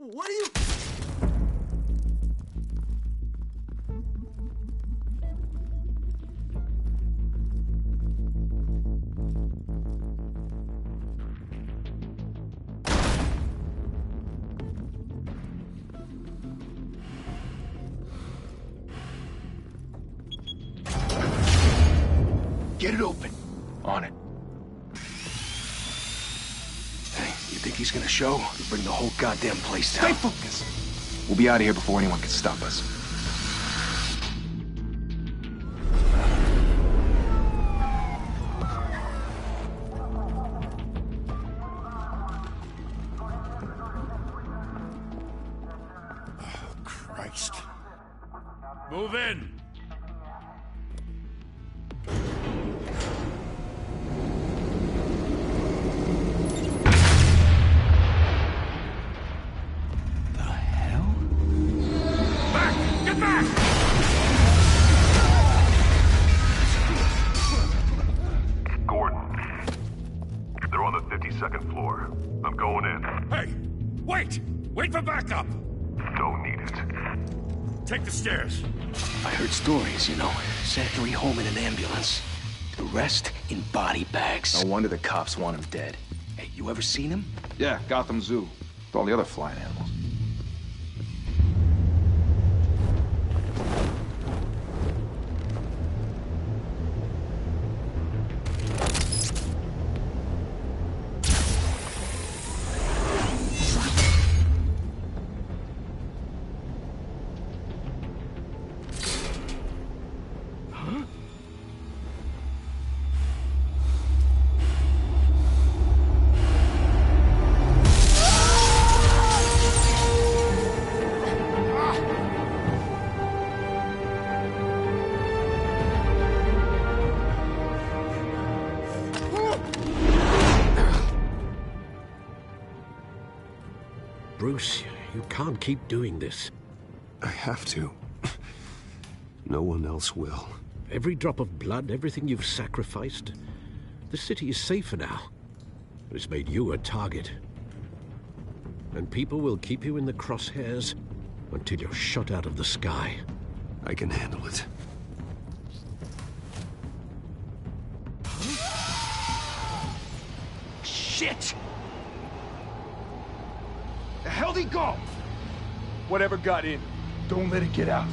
What are you... Get it open. On it. Hey, you think he's gonna show? He'll bring the whole goddamn place down. Stay focused! We'll be out of here before anyone can stop us. Oh, Christ. Move in! Second floor. I'm going in. Hey! Wait! Wait for backup! Don't need it. Take the stairs. I heard stories, you know. Sent 3 home in an ambulance. The rest in body bags. No wonder the cops want him dead. Hey, you ever seen him? Yeah, Gotham Zoo. With all the other flying animals. Bruce, you can't keep doing this. I have to. No one else will. Every drop of blood, everything you've sacrificed. The city is safer now. It's made you a target. And people will keep you in the crosshairs until you're shot out of the sky. I can handle it. Shit! The hell'd he go? Whatever got in, don't let it get out.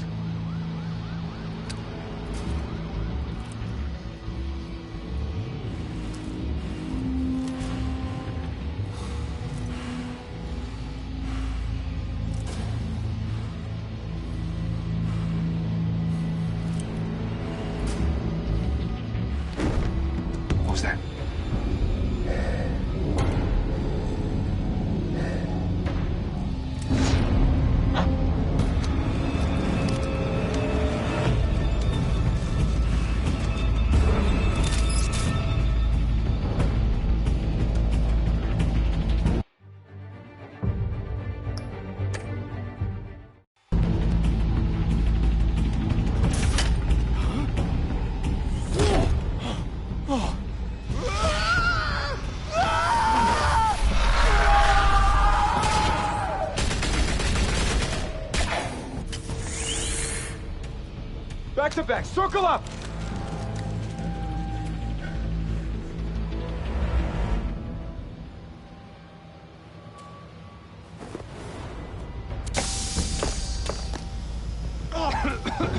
to back! Circle up!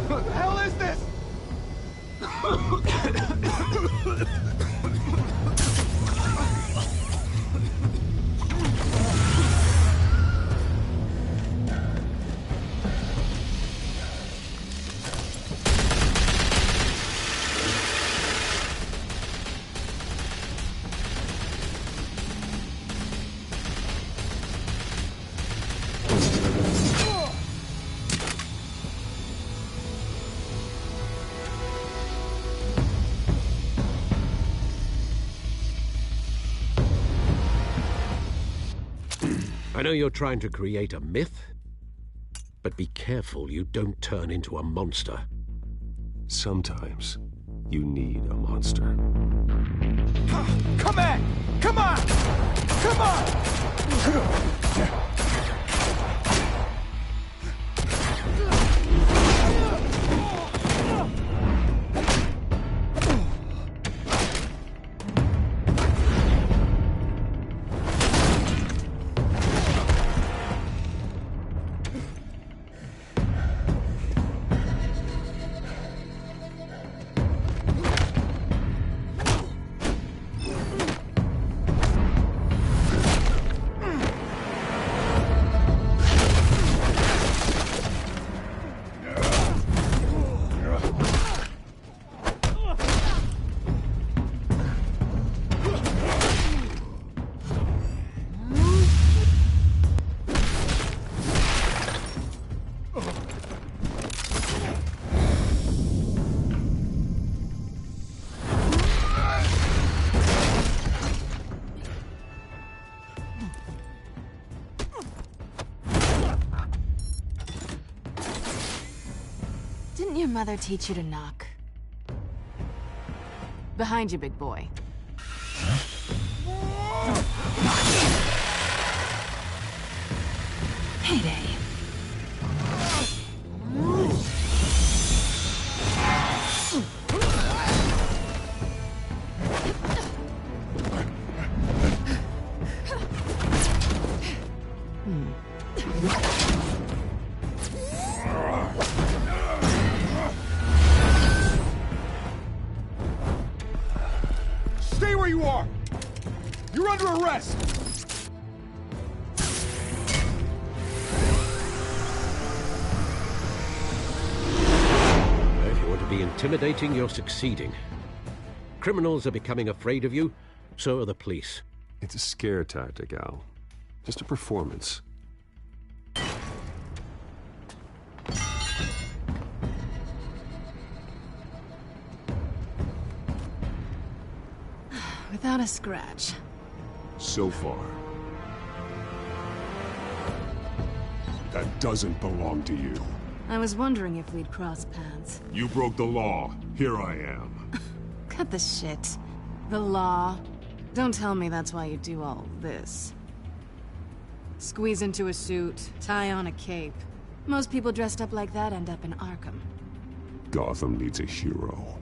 What the hell is this? I know you're trying to create a myth, but be careful you don't turn into a monster. Sometimes you need a monster. Come on! Come on! Come on! Didn't your mother teach you to knock? Behind you, big boy. Heyday. Stay where you are! You're under arrest! If you want to be intimidating, you're succeeding. Criminals are becoming afraid of you, so are the police. It's a scare tactic, Al. Just a performance. Without a scratch. So far. That doesn't belong to you. I was wondering if we'd cross paths. You broke the law. Here I am. Cut the shit. The law. Don't tell me that's why you do all this. Squeeze into a suit, tie on a cape. Most people dressed up like that end up in Arkham. Gotham needs a hero.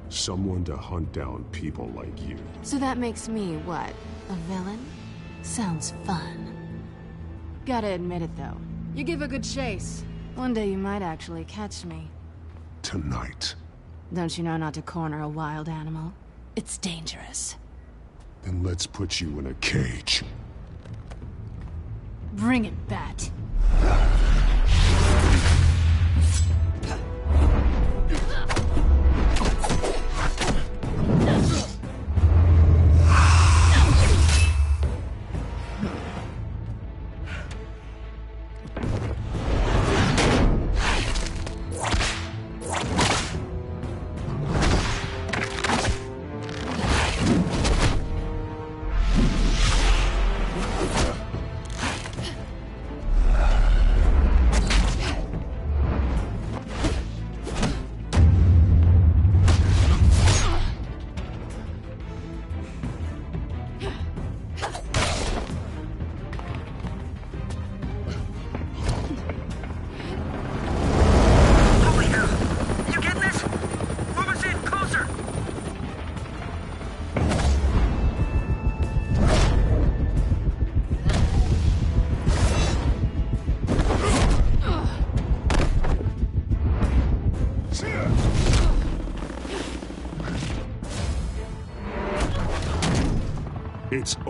Someone to hunt down people like you. So that makes me, what, a villain? Sounds fun. Gotta admit it, though. You give a good chase. One day you might actually catch me. Tonight. Don't you know not to corner a wild animal? It's dangerous. Then let's put you in a cage. Bring it, Bat.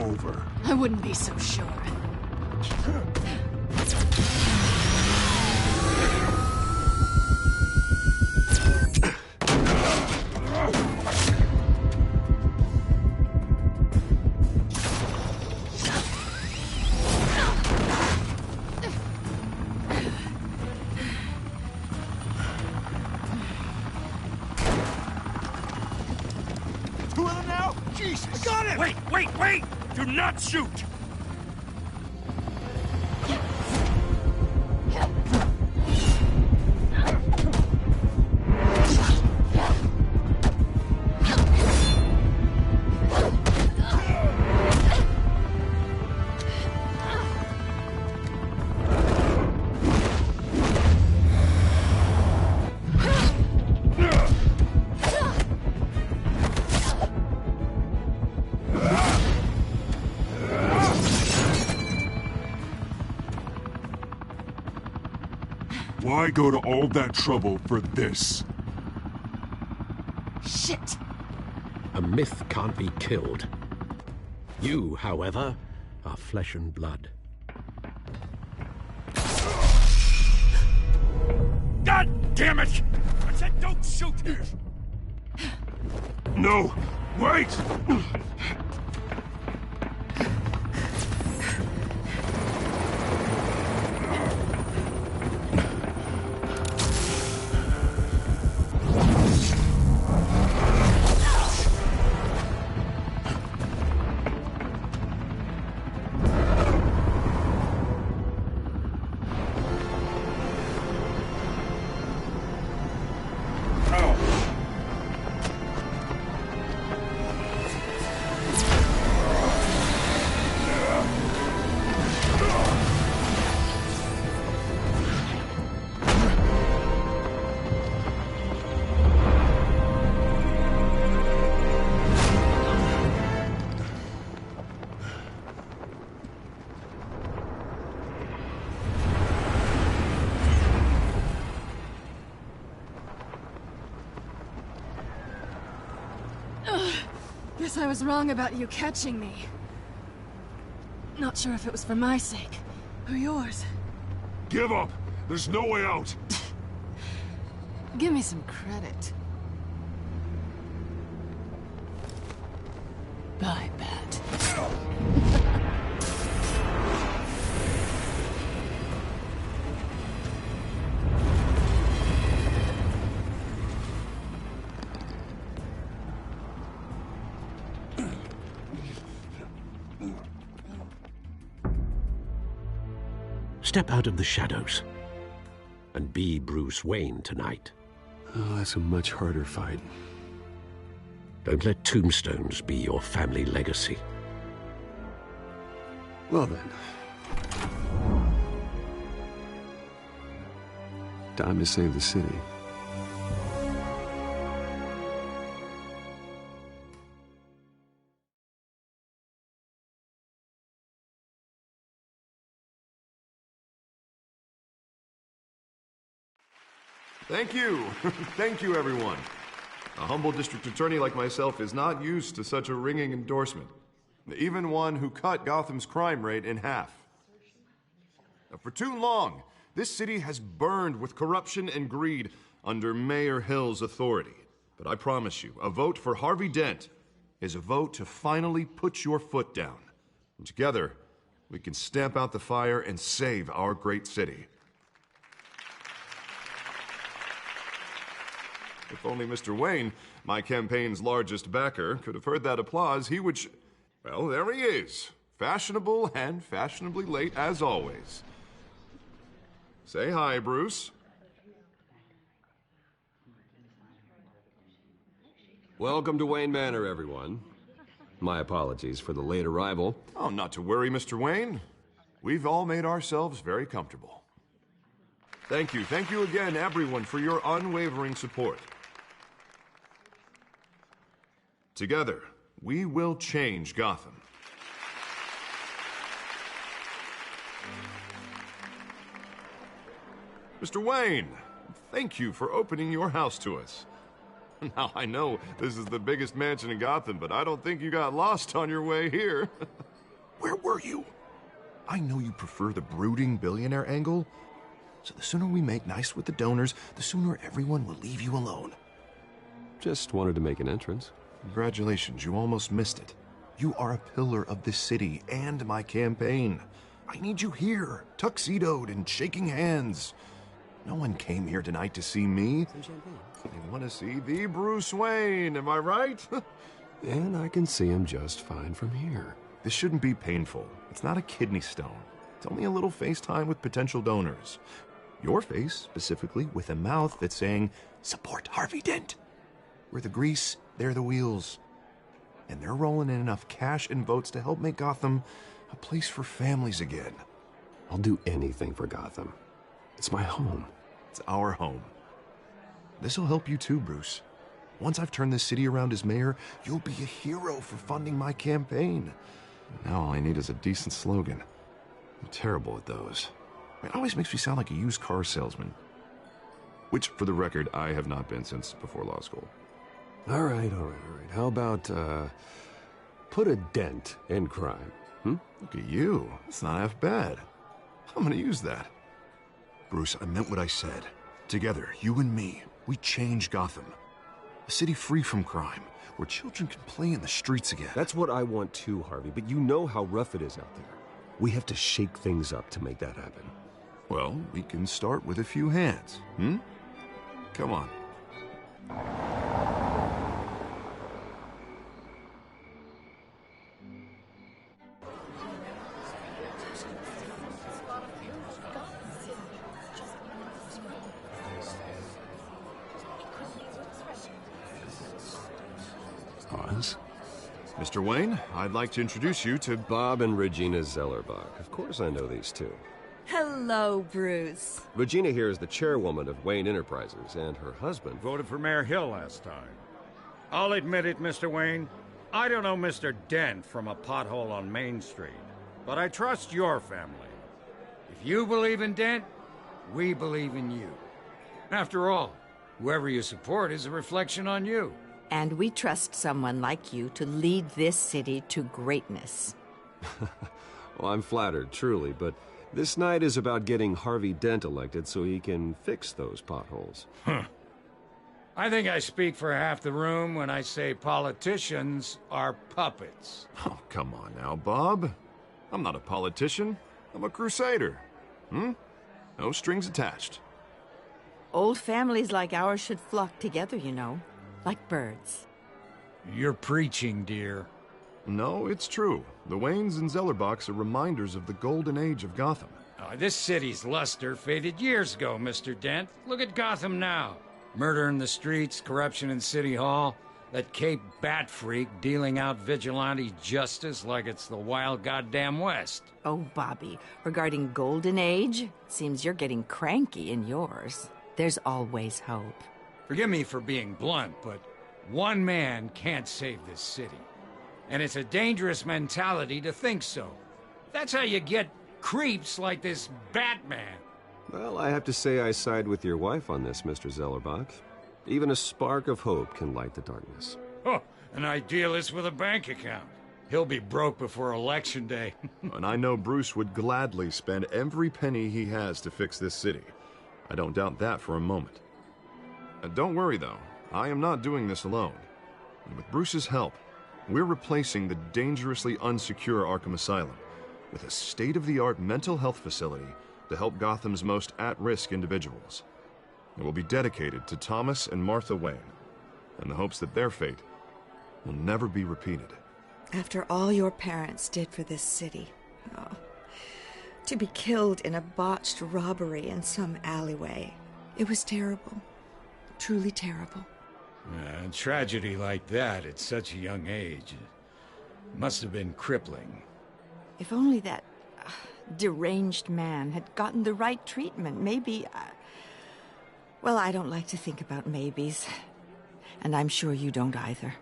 over. I wouldn't be so sure. Two of them now? Jesus! I got him! Wait! Do not shoot! Why go to all that trouble for this? Shit! A myth can't be killed. You, however, are flesh and blood. God damn it! I said don't shoot! No! Wait! Guess I was wrong about you catching me. Not sure if it was for my sake, or yours. Give up! There's no way out! Give me some credit. Bye, Bat. Step out of the shadows and be Bruce Wayne tonight. Oh, that's a much harder fight. Don't let tombstones be your family legacy. Well then. Time to save the city. Thank you. Thank you, everyone. A humble district attorney like myself is not used to such a ringing endorsement. Even one who cut Gotham's crime rate in half. For too long, this city has burned with corruption and greed under Mayor Hill's authority. But I promise you, a vote for Harvey Dent is a vote to finally put your foot down. And together, we can stamp out the fire and save our great city. If only Mr. Wayne, my campaign's largest backer, could have heard that applause, he would well, there he is. Fashionable and fashionably late as always. Say hi, Bruce. Welcome to Wayne Manor, everyone. My apologies for the late arrival. Oh, not to worry, Mr. Wayne. We've all made ourselves very comfortable. Thank you. Thank you again, everyone, for your unwavering support. Together, we will change Gotham. Mr. Wayne, thank you for opening your house to us. Now, I know this is the biggest mansion in Gotham, but I don't think you got lost on your way here. were you? I know you prefer the brooding billionaire angle, so the sooner we make nice with the donors, the sooner everyone will leave you alone. Just wanted to make an entrance. Congratulations, you almost missed it. You are a pillar of this city and my campaign. I need you here, tuxedoed and shaking hands. No one came here tonight to see me. They want to see the Bruce Wayne, am I right? And I can see him just fine from here. This shouldn't be painful. It's not a kidney stone. It's only a little FaceTime with potential donors. Your face, specifically, with a mouth that's saying, support Harvey Dent. We're the grease, they're the wheels. And they're rolling in enough cash and votes to help make Gotham a place for families again. I'll do anything for Gotham. It's my home. It's our home. This'll help you too, Bruce. Once I've turned this city around as mayor, you'll be a hero for funding my campaign. Now all I need is a decent slogan. I'm terrible at those. It always makes me sound like a used car salesman. Which, for the record, I have not been since before law school. All right. How about, put a dent in crime, Look at you. It's not half bad. I'm gonna use that. Bruce, I meant what I said. Together, you and me, we change Gotham. A city free from crime, where children can play in the streets again. That's what I want too, Harvey, but you know how rough it is out there. We have to shake things up to make that happen. Well, we can start with a few hands, Come on. Oz? Mr. Wayne, I'd like to introduce you to Bob and Regina Zellerbach. Of course I know these two. Hello, Bruce. Regina here is the chairwoman of Wayne Enterprises, and her husband Voted for Mayor Hill last time. I'll admit it, Mr. Wayne. I don't know Mr. Dent from a pothole on Main Street, but I trust your family. If you believe in Dent, we believe in you. After all, whoever you support is a reflection on you. And we trust someone like you to lead this city to greatness. Well, I'm flattered, truly, but this night is about getting Harvey Dent elected so he can fix those potholes. I think I speak for half the room when I say politicians are puppets. Oh, come on now, Bob. I'm not a politician. I'm a crusader. No strings attached. Old families like ours should flock together, you know, like birds. You're preaching, dear. No, it's true. The Waynes and Zellerbachs are reminders of the golden age of Gotham. This city's luster faded years ago, Mr. Dent. Look at Gotham now. Murder in the streets, corruption in City Hall, that Cape Bat freak dealing out vigilante justice like it's the wild goddamn West. Oh, Bobby, regarding Golden Age, seems you're getting cranky in yours. There's always hope. Forgive me for being blunt, but one man can't save this city. And it's a dangerous mentality to think so. That's how you get creeps like this Batman. Well, I have to say I side with your wife on this, Mr. Zellerbach. Even a spark of hope can light the darkness. Oh, an idealist with a bank account. He'll be broke before Election Day. And I know Bruce would gladly spend every penny he has to fix this city. I don't doubt that for a moment. Don't worry, though. I am not doing this alone. And with Bruce's help, we're replacing the dangerously unsecure Arkham Asylum with a state-of-the-art mental health facility to help Gotham's most at-risk individuals. It will be dedicated to Thomas and Martha Wayne, in the hopes that their fate will never be repeated. After all your parents did for this city, to be killed in a botched robbery in some alleyway, it was terrible. Truly terrible. A tragedy like that at such a young age must have been crippling. If only that deranged man had gotten the right treatment, maybe... Well, I don't like to think about maybes. And I'm sure you don't either.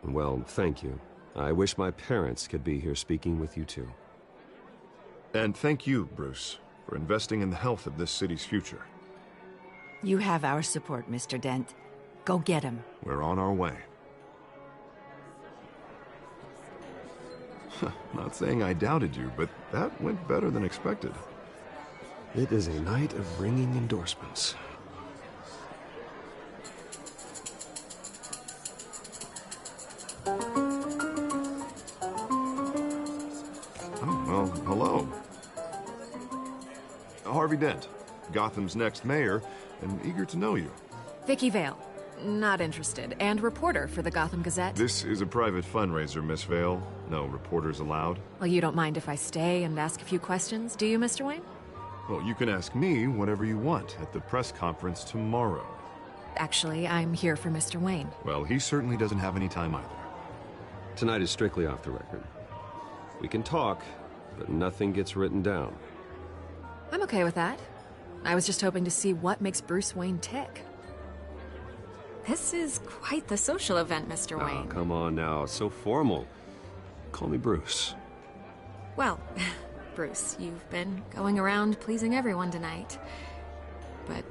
Well, thank you. I wish my parents could be here speaking with you too. And thank you, Bruce, for investing in the health of this city's future. You have our support, Mr. Dent. Go get him. We're on our way. Not saying I doubted you, but that went better than expected. It is a night of ringing endorsements. Oh, well, hello. Harvey Dent, Gotham's next mayor, and eager to know you. Vicky Vale. Not interested. And reporter for the Gotham Gazette. This is a private fundraiser, Miss Vale. No reporters allowed. Well, you don't mind if I stay and ask a few questions, do you, Mr. Wayne? Well, you can ask me whatever you want at the press conference tomorrow. Actually, I'm here for Mr. Wayne. Well, he certainly doesn't have any time either. Tonight is strictly off the record. We can talk, but nothing gets written down. I'm okay with that. I was just hoping to see what makes Bruce Wayne tick. This is quite the social event, Mr. Wayne. Oh, come on now. So formal. Call me Bruce. Well, Bruce, you've been going around pleasing everyone tonight. But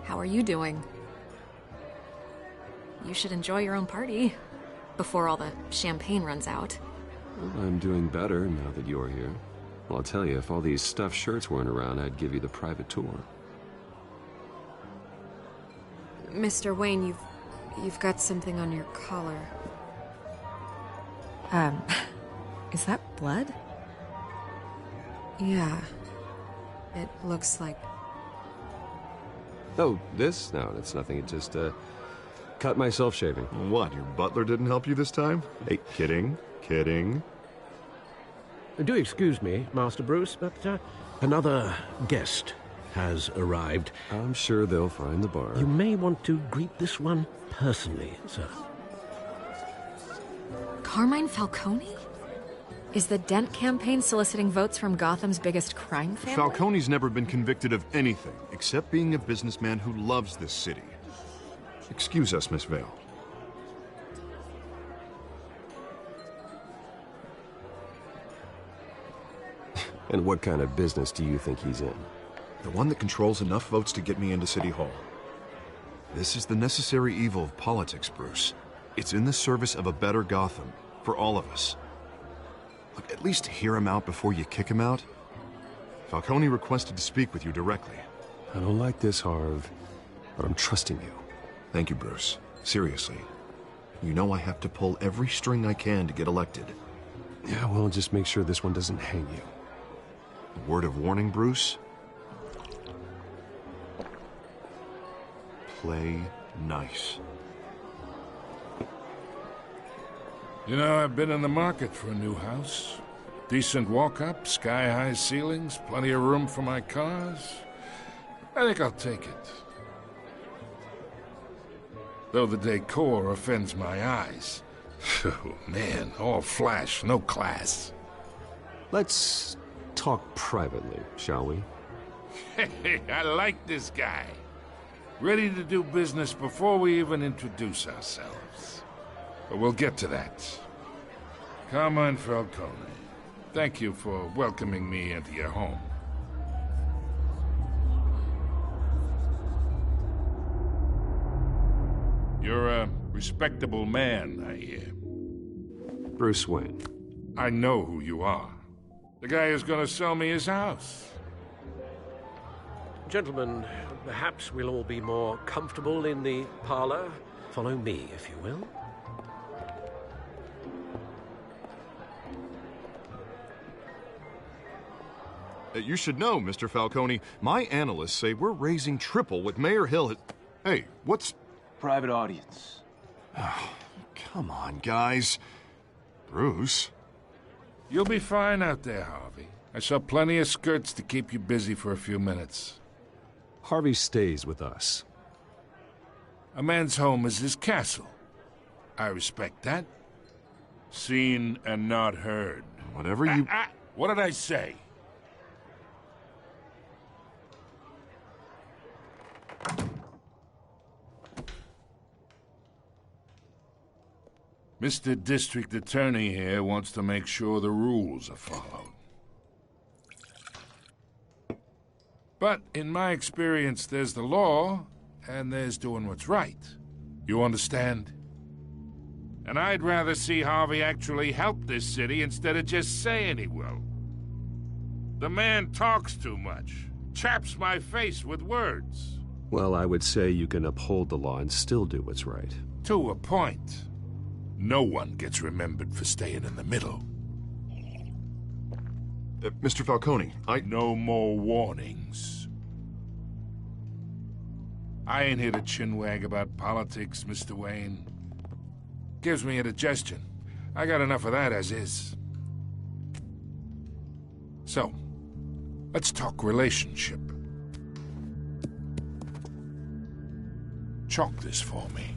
how are you doing? You should enjoy your own party before all the champagne runs out. Well, I'm doing better now that you're here. Well, I'll tell you, if all these stuffed shirts weren't around, I'd give you the private tour. Mr. Wayne, you've got something on your collar. Is that blood? Yeah. It looks like... Oh, this? No, it's nothing. It just, cut myself shaving. What, your butler didn't help you this time? Hey, kidding. Do excuse me, Master Bruce, but another guest has arrived. I'm sure they'll find the bar. You may want to greet this one personally, sir. Carmine Falcone? Is the Dent campaign soliciting votes from Gotham's biggest crime family? Falcone's never been convicted of anything, except being a businessman who loves this city. Excuse us, Miss Vale. And what kind of business do you think he's in? The one that controls enough votes to get me into City Hall. This is the necessary evil of politics, Bruce. It's in the service of a better Gotham, for all of us. Look, at least hear him out before you kick him out. Falcone requested to speak with you directly. I don't like this, Harv, but I'm trusting you. Thank you, Bruce. Seriously. You know I have to pull every string I can to get elected. Yeah, well, just make sure this one doesn't hang you. A word of warning, Bruce? Play nice. You know, I've been in the market for a new house. Decent walk-up, sky-high ceilings, plenty of room for my cars. I think I'll take it. Though the decor offends my eyes. Oh, man, all flash, no class. Let's talk privately, shall we? Hey, I like this guy. Ready to do business before we even introduce ourselves. But we'll get to that. Carmine Falcone, thank you for welcoming me into your home. You're a respectable man, I hear. Bruce Wayne. I know who you are. The guy who's gonna sell me his house. Gentlemen, perhaps we'll all be more comfortable in the parlor. Follow me, if you will. You should know, Mr. Falcone, my analysts say we're raising triple what Mayor Hill had... Hey, what's... Private audience. Oh, come on, guys. Bruce? You'll be fine out there, Harvey. I saw plenty of skirts to keep you busy for a few minutes. Harvey stays with us. A man's home is his castle. I respect that. Seen and not heard. Whatever you... What did I say? Mr. District Attorney here wants to make sure the rules are followed. But in my experience, there's the law, and there's doing what's right. You understand? And I'd rather see Harvey actually help this city instead of just saying he will. The man talks too much, chaps my face with words. Well, I would say you can uphold the law and still do what's right. To a point. No one gets remembered for staying in the middle. Mr. Falcone, No more warnings. I ain't here to chinwag about politics, Mr. Wayne. Gives me indigestion. I got enough of that as is. So, let's talk relationship. Chalk this for me.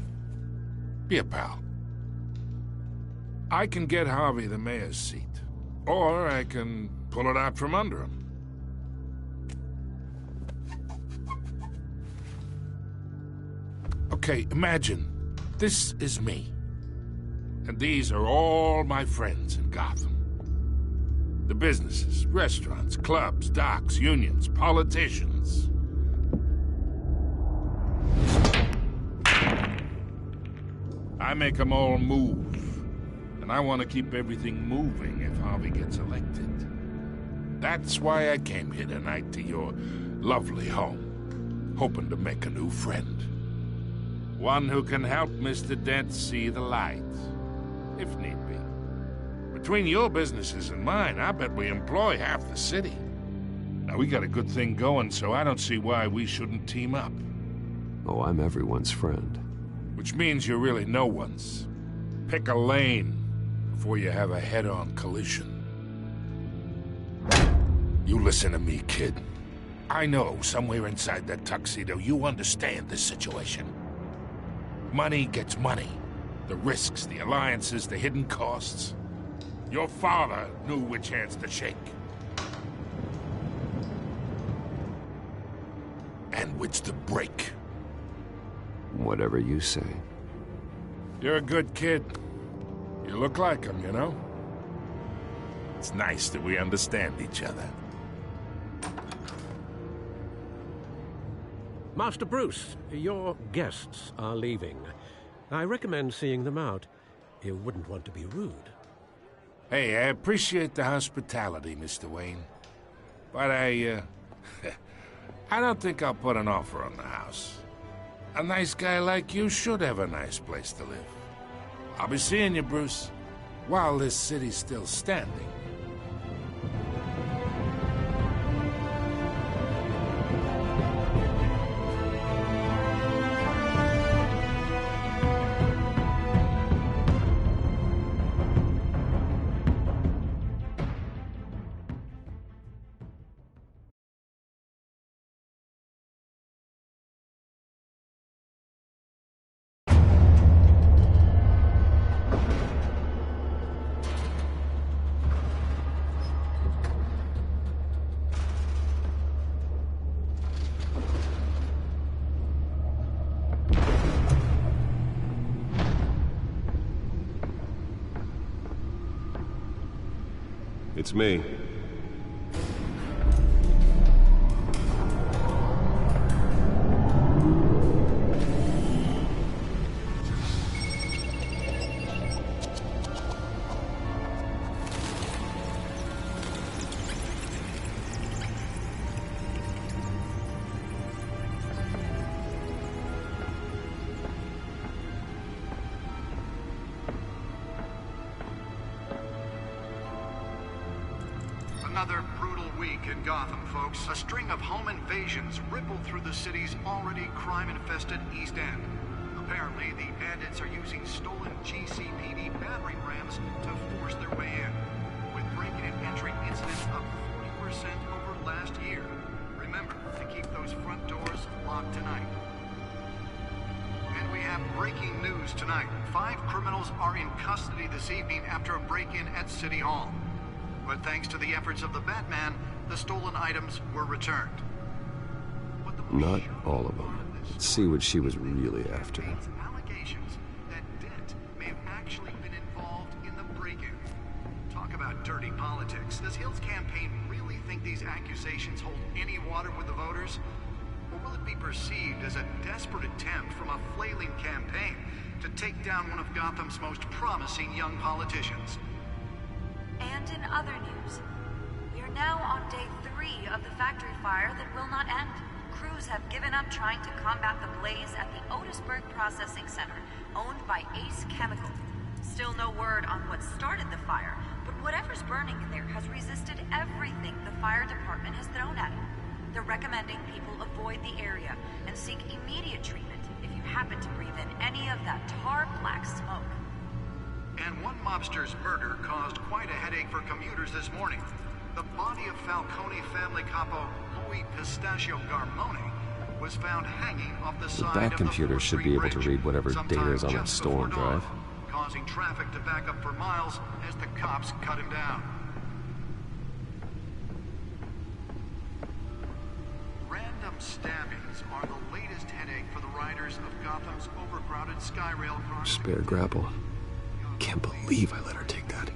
Be a pal. I can get Harvey the mayor's seat, or I can pull it out from under him. Okay, imagine this is me, and these are all my friends in Gotham. The businesses, restaurants, clubs, docks, unions, politicians. I make them all move, and I want to keep everything moving if Harvey gets elected. That's why I came here tonight to your lovely home, hoping to make a new friend. One who can help Mr. Dent see the light, if need be. Between your businesses and mine, I bet we employ half the city. Now, we got a good thing going, so I don't see why we shouldn't team up. Oh, I'm everyone's friend. Which means you're really no one's. Pick a lane before you have a head-on collision. You listen to me, kid. I know somewhere inside that tuxedo you understand this situation. Money gets money. The risks, the alliances, the hidden costs. Your father knew which hands to shake. And which to break. Whatever you say. You're a good kid. You look like him, you know? It's nice that we understand each other. Master Bruce, your guests are leaving. I recommend seeing them out. You wouldn't want to be rude. Hey, I appreciate the hospitality, Mr. Wayne. But I don't think I'll put an offer on the house. A nice guy like you should have a nice place to live. I'll be seeing you, Bruce, while this city's still standing. It's me. Another brutal week in Gotham, folks. A string of home invasions rippled through the city's already crime-infested East End. Apparently, the bandits are using stolen GCPD battering rams to force their way in, with break-in and entry incidents up 40% over last year. Remember to keep those front doors locked tonight. And we have breaking news tonight. 5 criminals are in custody this evening after a break-in at City Hall. But thanks to the efforts of the Batman, the stolen items were returned. Not all of them. Let's see what she was really after. Allegations that Dent may have actually been involved in the break-in. Talk about dirty politics. Does Hill's campaign really think these accusations hold any water with the voters? Or will it be perceived as a desperate attempt from a flailing campaign to take down one of Gotham's most promising young politicians. And in other news, we are now on day 3 of the factory fire that will not end. Crews have given up trying to combat the blaze at the Otisburg Processing Center, owned by Ace Chemical. Still no word on what started the fire, but whatever's burning in there has resisted everything the fire department has thrown at it. They're recommending people avoid the area and seek immediate treatment if you happen to breathe in any of that tar black smoke. And one mobster's murder caused quite a headache for commuters this morning. The body of Falcone family capo Louis Pistachio Garmone was found hanging off the side That of the computer 4th should Street be able to Bridge, read whatever data sometime is on that just stolen before dawn, drive. causing traffic to back up for miles as the cops cut him down. Random stabbings are the latest headache for the riders of Gotham's overcrowded Skyrail cars. Spare grapple. Can't believe I let her take that.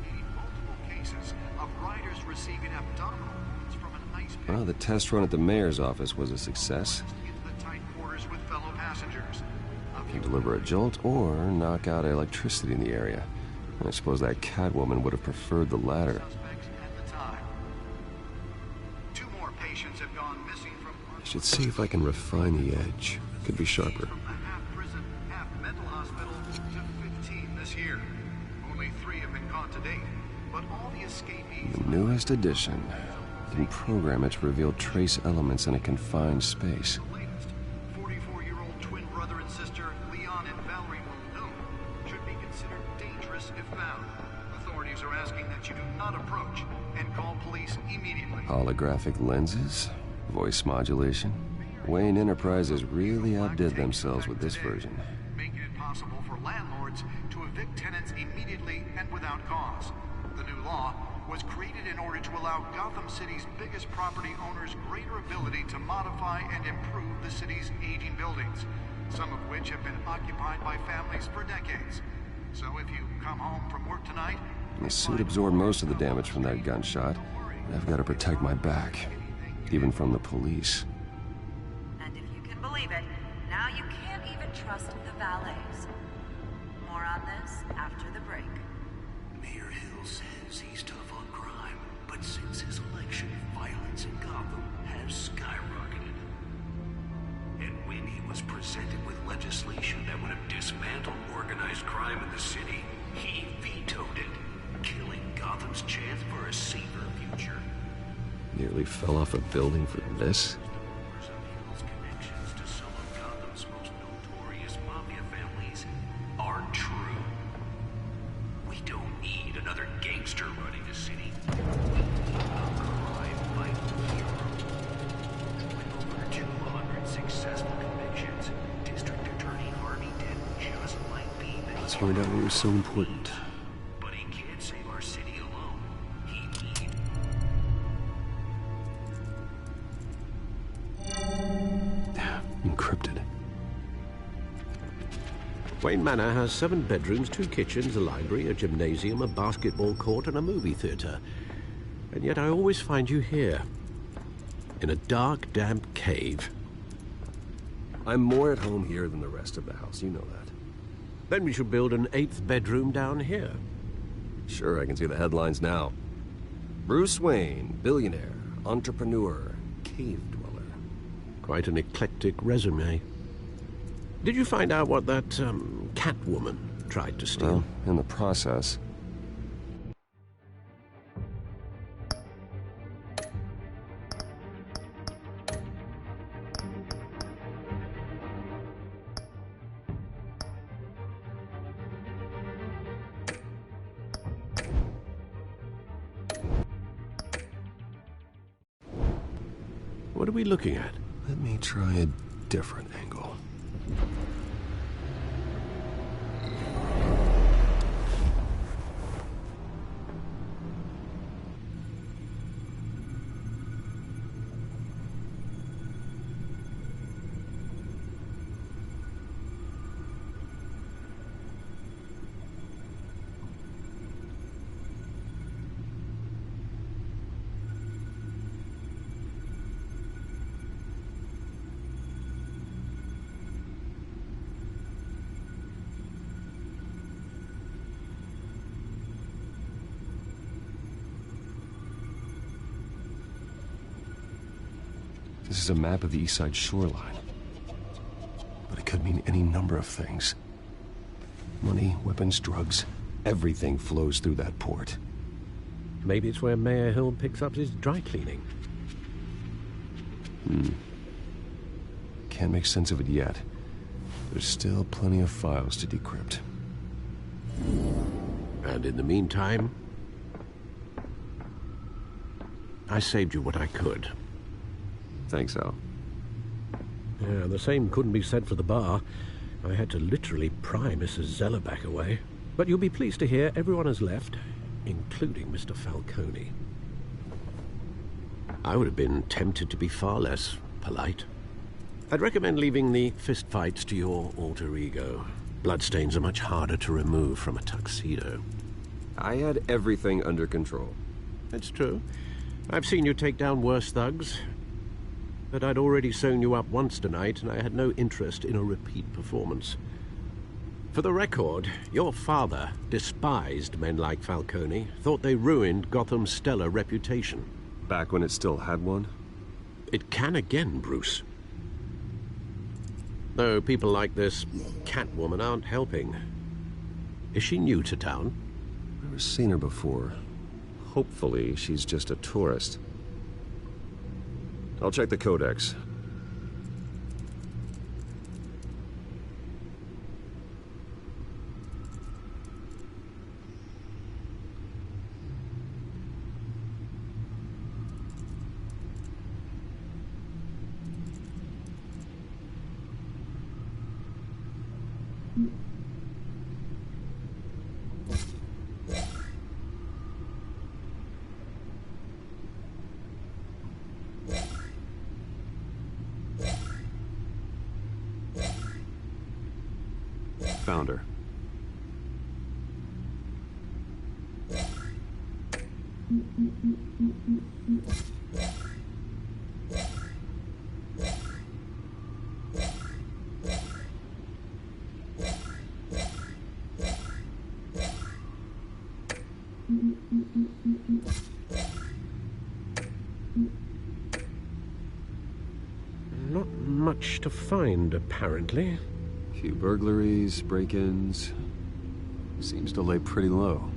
Cases of riders receiving abdominal wounds from an ice pick Well, the test run at the mayor's office was a success. into the tight quarters with fellow passengers. Can deliver a jolt or knock out electricity in the area. I suppose that Catwoman would have preferred the latter. Two more patients have gone missing from I should see if I can refine the edge. Could be sharper. the half-prison, half-mental hospital to 15 this year. Only 3 have been caught to date, but all the escapees... The newest addition. You can program it to reveal trace elements in a confined space. 44-year-old twin brother and sister Leon and Valerie Muldoon should be considered dangerous if found. Authorities are asking that you do not approach and call police immediately. Holographic lenses? Voice modulation? Wayne Enterprises really outdid themselves with this version. Making it possible for landlords to evict tenants immediately and without cause. The new law was created in order to allow Gotham City's biggest property owners greater ability to modify and improve the city's aging buildings, some of which have been occupied by families for decades. So if you come home from work tonight... The suit absorbed most of the damage from that gunshot. I've got to protect my back, even from the police. And if you can believe it, now you can't even trust the valets. More on this after the break. Mayor Hill says he's tough on crime, but since his election, violence in Gotham has skyrocketed. And when he was presented with legislation that would have dismantled organized crime in the city, he vetoed it, killing Gotham's chance for a safer future. Nearly fell off a building for this? Connections to some of Gotham's most notorious mafia families are true. We don't need another gangster running the city. We need a crime-fighting hero. With over 200 successful convictions, District Attorney Harvey Dent just might be the Let's find out what was so important. But he can't save our city alone. He needs... Encrypted. Wayne Manor has 7 bedrooms, 2 kitchens, a library, a gymnasium, a basketball court, and a movie theater. And yet I always find you here, in a dark, damp cave. I'm more at home here than the rest of the house, you know that. Then we should build an 8th bedroom down here. Sure, I can see the headlines now. Bruce Wayne, billionaire, entrepreneur, cave dweller. Quite an eclectic resume. Did you find out what that, Catwoman tried to steal? Well, in the process. What are we looking at? Let me try a different angle. This is a map of the East Side shoreline. But it could mean any number of things. Money, weapons, drugs, everything flows through that port. Maybe it's where Mayor Hill picks up his dry cleaning. Can't make sense of it yet. There's still plenty of files to decrypt. And in the meantime, I saved you what I could. Thanks, Al. Yeah, the same couldn't be said for the bar. I had to literally pry Mrs. Zellerback away. But you'll be pleased to hear everyone has left, including Mr. Falcone. I would have been tempted to be far less polite. I'd recommend leaving the fistfights to your alter ego. Bloodstains are much harder to remove from a tuxedo. I had everything under control. It's true. I've seen you take down worse thugs. But I'd already sewn you up once tonight, and I had no interest in a repeat performance. For the record, your father despised men like Falcone, thought they ruined Gotham's stellar reputation. Back when it still had one? It can again, Bruce. Though people like this Catwoman aren't helping. Is she new to town? Never seen her before. Hopefully, she's just a tourist. I'll check the codex. Found her. Not much to find, apparently. Few burglaries, break-ins. Seems to lay pretty low.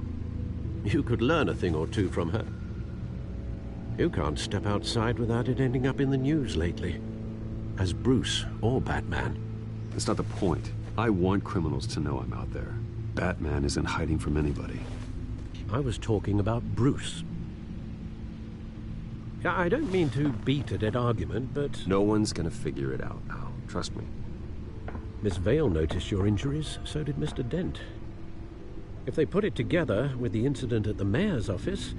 You could learn a thing or two from her. You can't step outside without it ending up in the news lately. As Bruce or Batman. That's not the point. I want criminals to know I'm out there. Batman isn't hiding from anybody. I was talking about Bruce. I don't mean to beat a dead argument, but... No one's gonna figure it out, Al. Trust me. Miss Vale noticed your injuries, so did Mr. Dent. If they put it together with the incident at the mayor's office,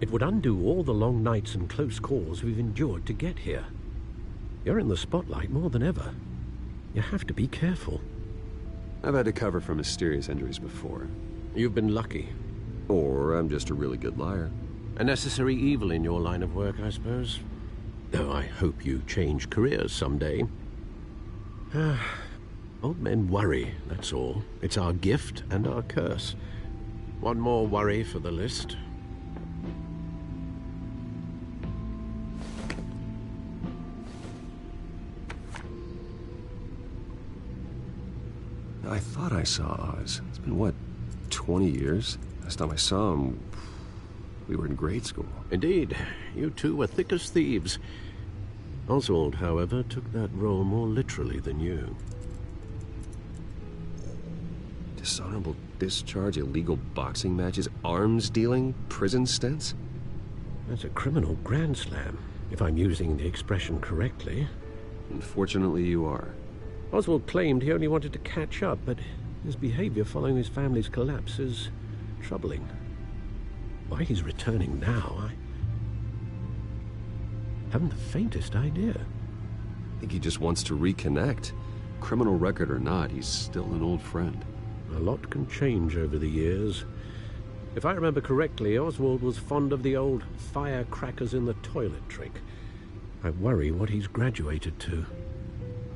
it would undo all the long nights and close calls we've endured to get here. You're in the spotlight more than ever. You have to be careful. I've had to cover for mysterious injuries before. You've been lucky. Or I'm just a really good liar. A necessary evil in your line of work, I suppose. Though I hope you change careers someday. Old men worry, that's all. It's our gift and our curse. One more worry for the list. I thought I saw Oz. It's been, what, 20 years? Last time I saw him, we were in grade school. Indeed. You two were thick as thieves. Oswald, however, took that role more literally than you. Dishonorable discharge, illegal boxing matches, arms dealing, prison stints? That's a criminal grand slam, if I'm using the expression correctly. Unfortunately, you are. Oswald claimed he only wanted to catch up, but his behavior following his family's collapse is troubling. Why he's returning now, I haven't the faintest idea. I think he just wants to reconnect. Criminal record or not, he's still an old friend. A lot can change over the years. If I remember correctly, Oswald was fond of the old firecrackers in the toilet trick. I worry what he's graduated to.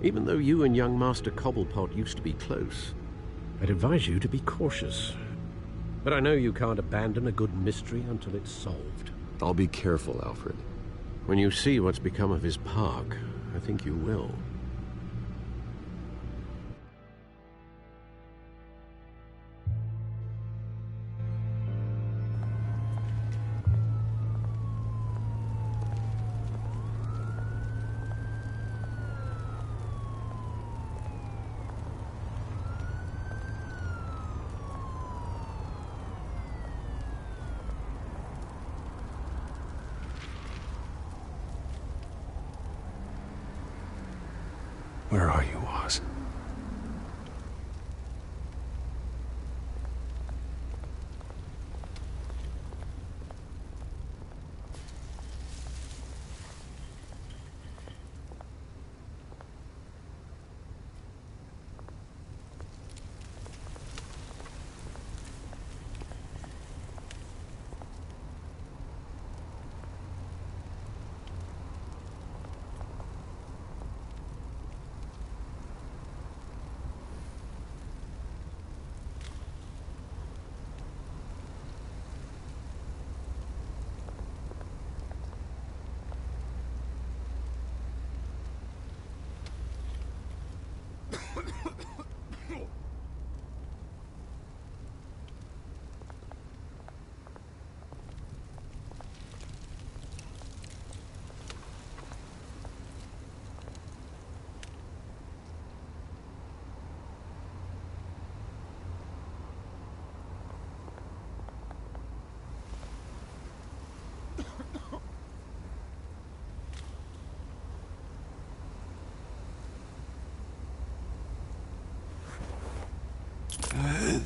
Even though you and young Master Cobblepot used to be close, I'd advise you to be cautious. But I know you can't abandon a good mystery until it's solved. I'll be careful, Alfred. When you see what's become of his park, I think you will. Where are you, Oz?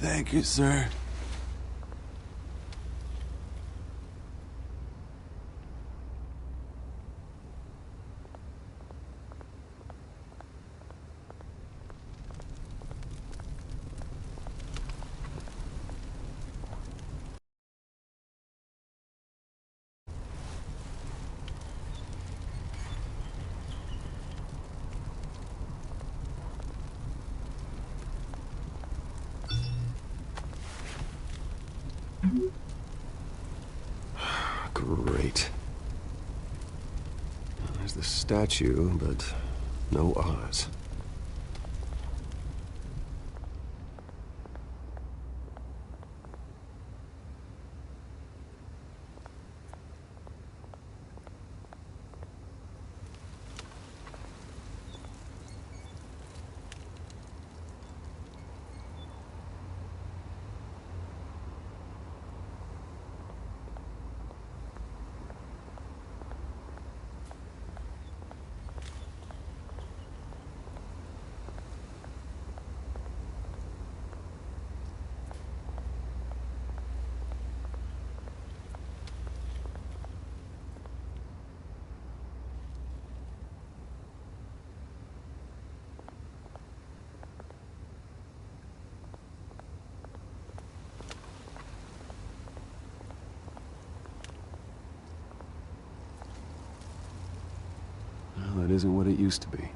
Thank you, sir. Great. There's the statue, but no Oz. Well, that isn't what it used to be.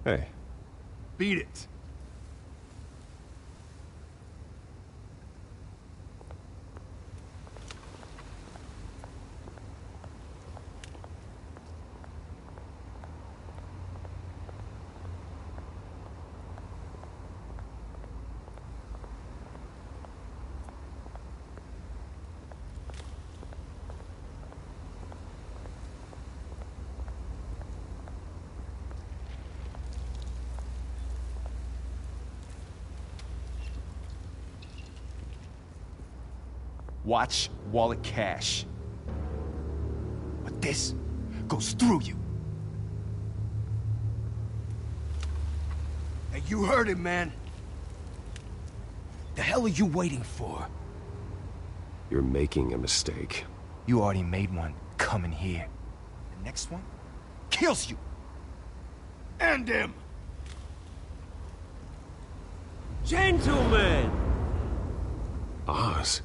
Hey. Beat it. Watch wallet cash. But this goes through you. Hey, you heard it, man. The hell are you waiting for? You're making a mistake. You already made one coming here. The next one kills you. And him. Gentlemen! Oz?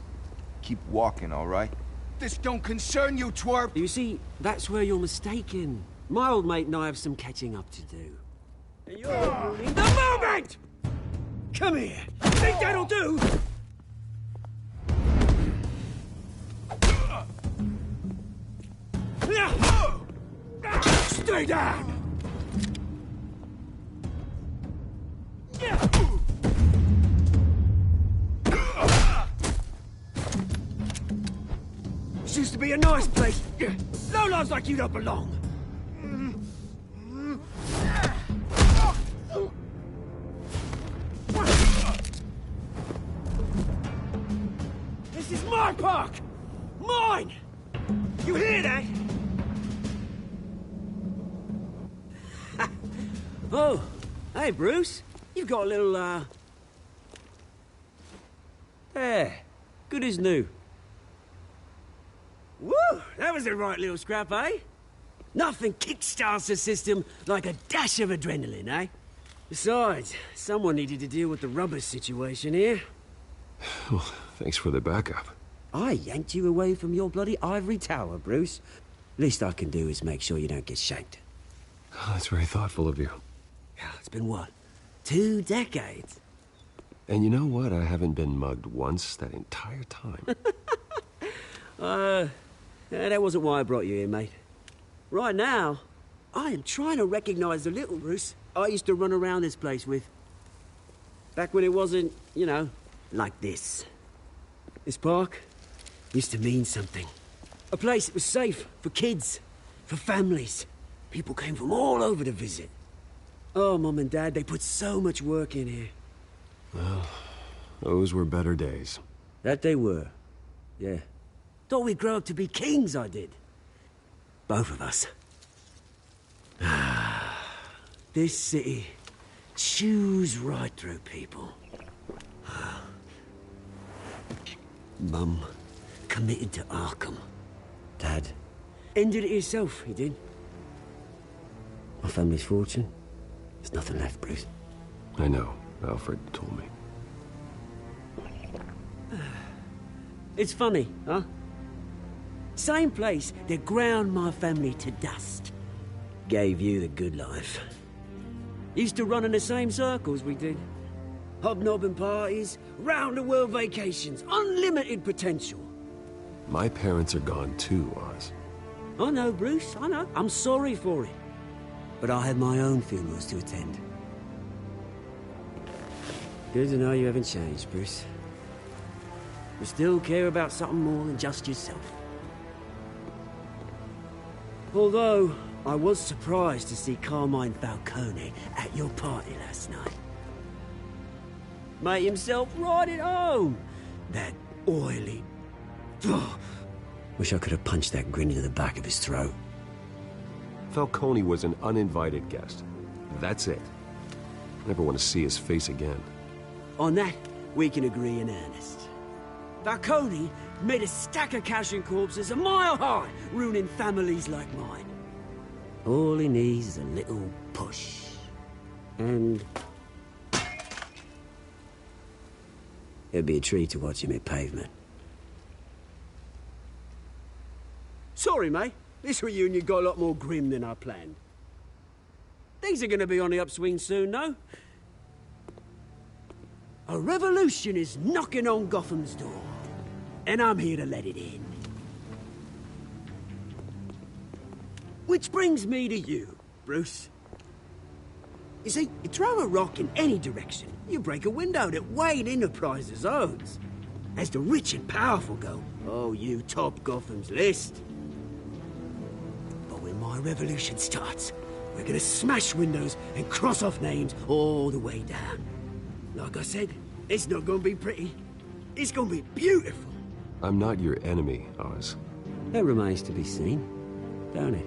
Keep walking, all right? This don't concern you, twerp! You see, that's where you're mistaken. My old mate and I have some catching up to do. And you're ruining the moment! Come here! Think that'll do? Stay down! This used to be a nice place. Lowlifes like you don't belong. This is my park! Mine! You hear that? Oh, hey, Bruce. You've got a little, There. Good as new. Woo! That was a right little scrap, eh? Nothing kickstarts the system like a dash of adrenaline, eh? Besides, someone needed to deal with the rubber situation here. Well, thanks for the backup. I yanked you away from your bloody ivory tower, Bruce. Least I can do is make sure you don't get shanked. Oh, that's very thoughtful of you. It's been what? 2 decades? And you know what? I haven't been mugged once that entire time. That wasn't why I brought you here, mate. Right now, I am trying to recognize the little Bruce I used to run around this place with. Back when it wasn't, you know, like this. This park used to mean something. A place that was safe for kids, for families. People came from all over to visit. Oh, Mum and Dad, they put so much work in here. Well, those were better days. That they were. Yeah. Thought we'd grow up to be kings, I did. Both of us. This city chews right through people. Mum committed to Arkham. Dad ended it himself, he did. My family's fortune, there's nothing left, Bruce. I know. Alfred told me. It's funny, huh? Same place that ground my family to dust. Gave you the good life. Used to run in the same circles we did. Hobnobbing parties, round-the-world vacations, unlimited potential. My parents are gone too, Oz. I know, Bruce, I know. I'm sorry for it. But I have my own funerals to attend. Good to know you haven't changed, Bruce. You still care about something more than just yourself. Although, I was surprised to see Carmine Falcone at your party last night. Made himself right at home. That oily... Oh, wish I could have punched that grin into the back of his throat. Falcone was an uninvited guest. That's it. Never want to see his face again. On that, we can agree in earnest. Falcone made a stack of cash and corpses a mile high, ruining families like mine. All he needs is a little push. And... it'd be a treat to watch him hit pavement. Sorry, mate. This reunion got a lot more grim than I planned. Things are gonna be on the upswing soon, though. A revolution is knocking on Gotham's door. And I'm here to let it in. Which brings me to you, Bruce. You see, you throw a rock in any direction, you break a window that Wayne Enterprises owns. As the rich and powerful go, oh, you top Gotham's list. But when my revolution starts, we're gonna smash windows and cross off names all the way down. Like I said, it's not gonna be pretty. It's gonna be beautiful. I'm not your enemy, Oz. That remains to be seen, don't it?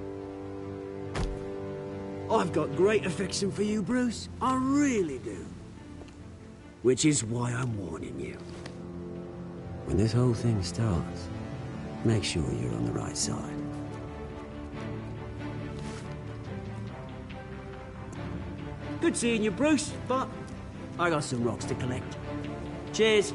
I've got great affection for you, Bruce. I really do. Which is why I'm warning you. When this whole thing starts, make sure you're on the right side. Good seeing you, Bruce, but I got some rocks to collect. Cheers.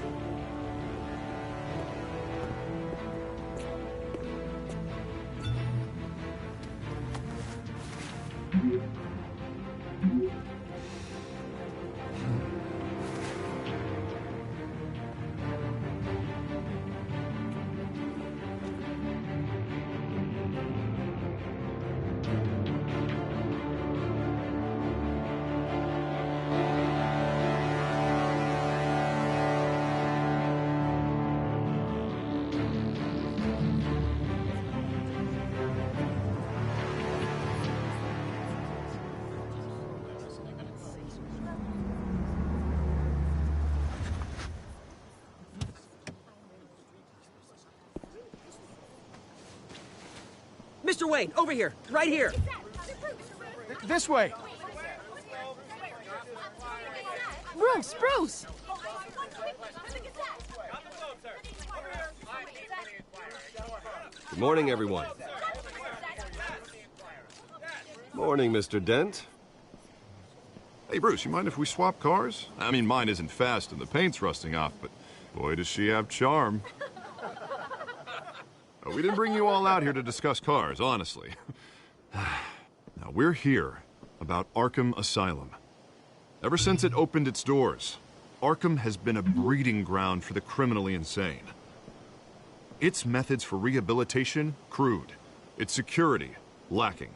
Mr. Wayne, over here. Right here. This way. Bruce! Good morning, everyone. Morning, Mr. Dent. Hey, Bruce, you mind if we swap cars? I mean, mine isn't fast and the paint's rusting off, but boy, does she have charm. We didn't bring you all out here to discuss cars, honestly. Now, we're here about Arkham Asylum. Ever since it opened its doors, Arkham has been a breeding ground for the criminally insane. Its methods for rehabilitation, crude. Its security, lacking.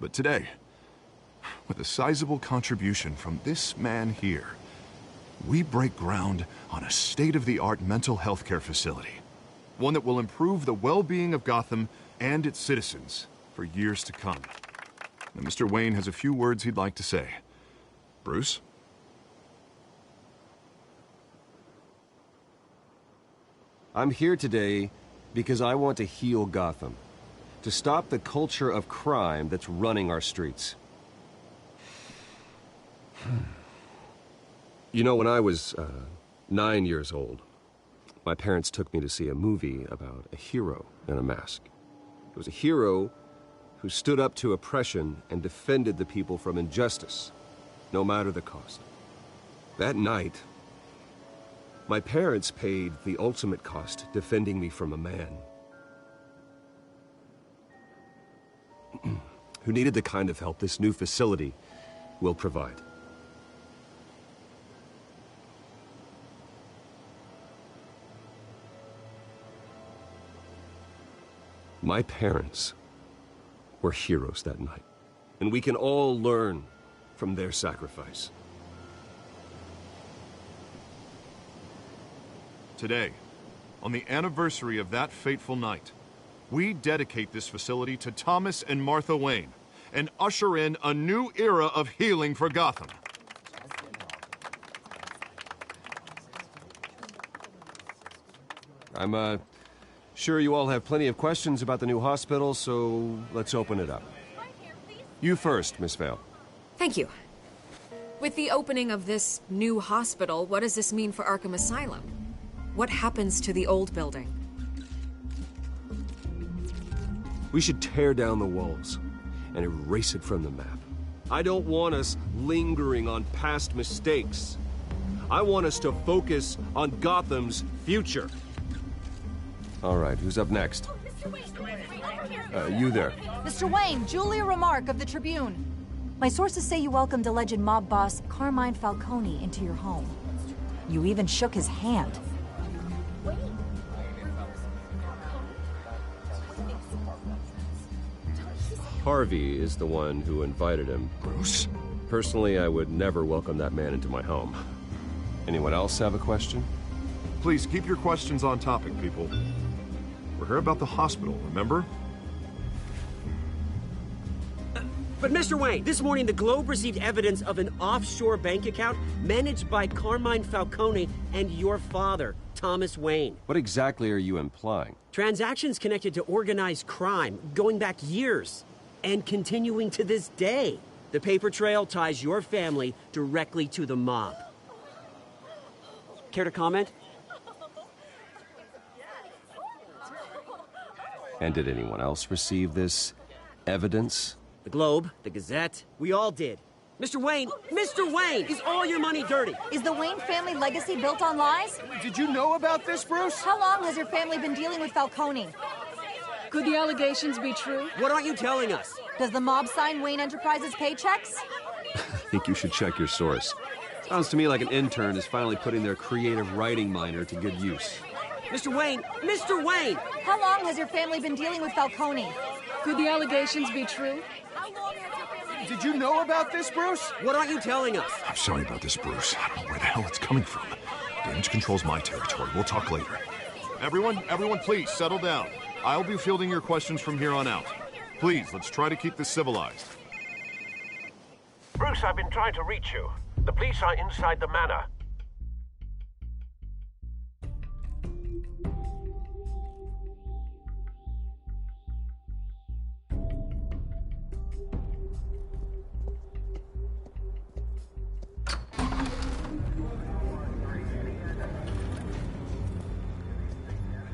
But today, with a sizable contribution from this man here, we break ground on a state-of-the-art mental health care facility. One that will improve the well-being of Gotham and its citizens for years to come. Now, Mr. Wayne has a few words he'd like to say. Bruce? I'm here today because I want to heal Gotham. To stop the culture of crime that's running our streets. You know, when I was 9 years old, my parents took me to see a movie about a hero in a mask. It was a hero who stood up to oppression and defended the people from injustice, no matter the cost. That night, my parents paid the ultimate cost defending me from a man who needed the kind of help this new facility will provide. My parents were heroes that night, and we can all learn from their sacrifice. Today, on the anniversary of that fateful night, we dedicate this facility to Thomas and Martha Wayne and usher in a new era of healing for Gotham. I'm sure you all have plenty of questions about the new hospital, so let's open it up. You first, Miss Vale. Thank you. With the opening of this new hospital, what does this mean for Arkham Asylum? What happens to the old building? We should tear down the walls and erase it from the map. I don't want us lingering on past mistakes. I want us to focus on Gotham's future. All right, who's up next? You there. Mr. Wayne, Julia Remark of the Tribune. My sources say you welcomed alleged mob boss Carmine Falcone into your home. You even shook his hand. Harvey is the one who invited him. Bruce? Personally, I would never welcome that man into my home. Anyone else have a question? Please keep your questions on topic, people. We're here about the hospital, remember? But Mr. Wayne, this morning the Globe received evidence of an offshore bank account managed by Carmine Falcone and your father, Thomas Wayne. What exactly are you implying? Transactions connected to organized crime, going back years, and continuing to this day. The paper trail ties your family directly to the mob. Care to comment? And did anyone else receive this evidence? The Globe, the Gazette, we all did. Mr. Wayne, is all your money dirty? Is the Wayne family legacy built on lies? Did you know about this, Bruce? How long has your family been dealing with Falcone? Could the allegations be true? What aren't you telling us? Does the mob sign Wayne Enterprises paychecks? I think you should check your source. Sounds to me like an intern is finally putting their creative writing minor to good use. Mr. Wayne! How long has your family been dealing with Falcone? Could the allegations be true? Did you know about this, Bruce? What aren't you telling us? I'm sorry about this, Bruce. I don't know where the hell it's coming from. Damage control's my territory. We'll talk later. Everyone, please, settle down. I'll be fielding your questions from here on out. Please, let's try to keep this civilized. Bruce, I've been trying to reach you. The police are inside the manor.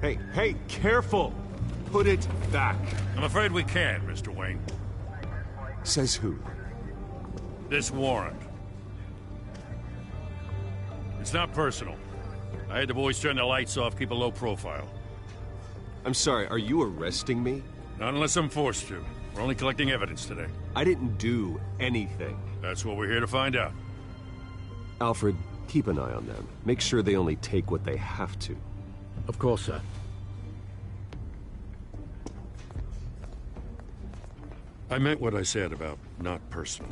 Hey, careful! Put it back. I'm afraid we can't, Mr. Wayne. Says who? This warrant. It's not personal. I had the boys turn the lights off, keep a low profile. I'm sorry, are you arresting me? Not unless I'm forced to. We're only collecting evidence today. I didn't do anything. That's what we're here to find out. Alfred, keep an eye on them. Make sure they only take what they have to. Of course, sir. I meant what I said about not personal.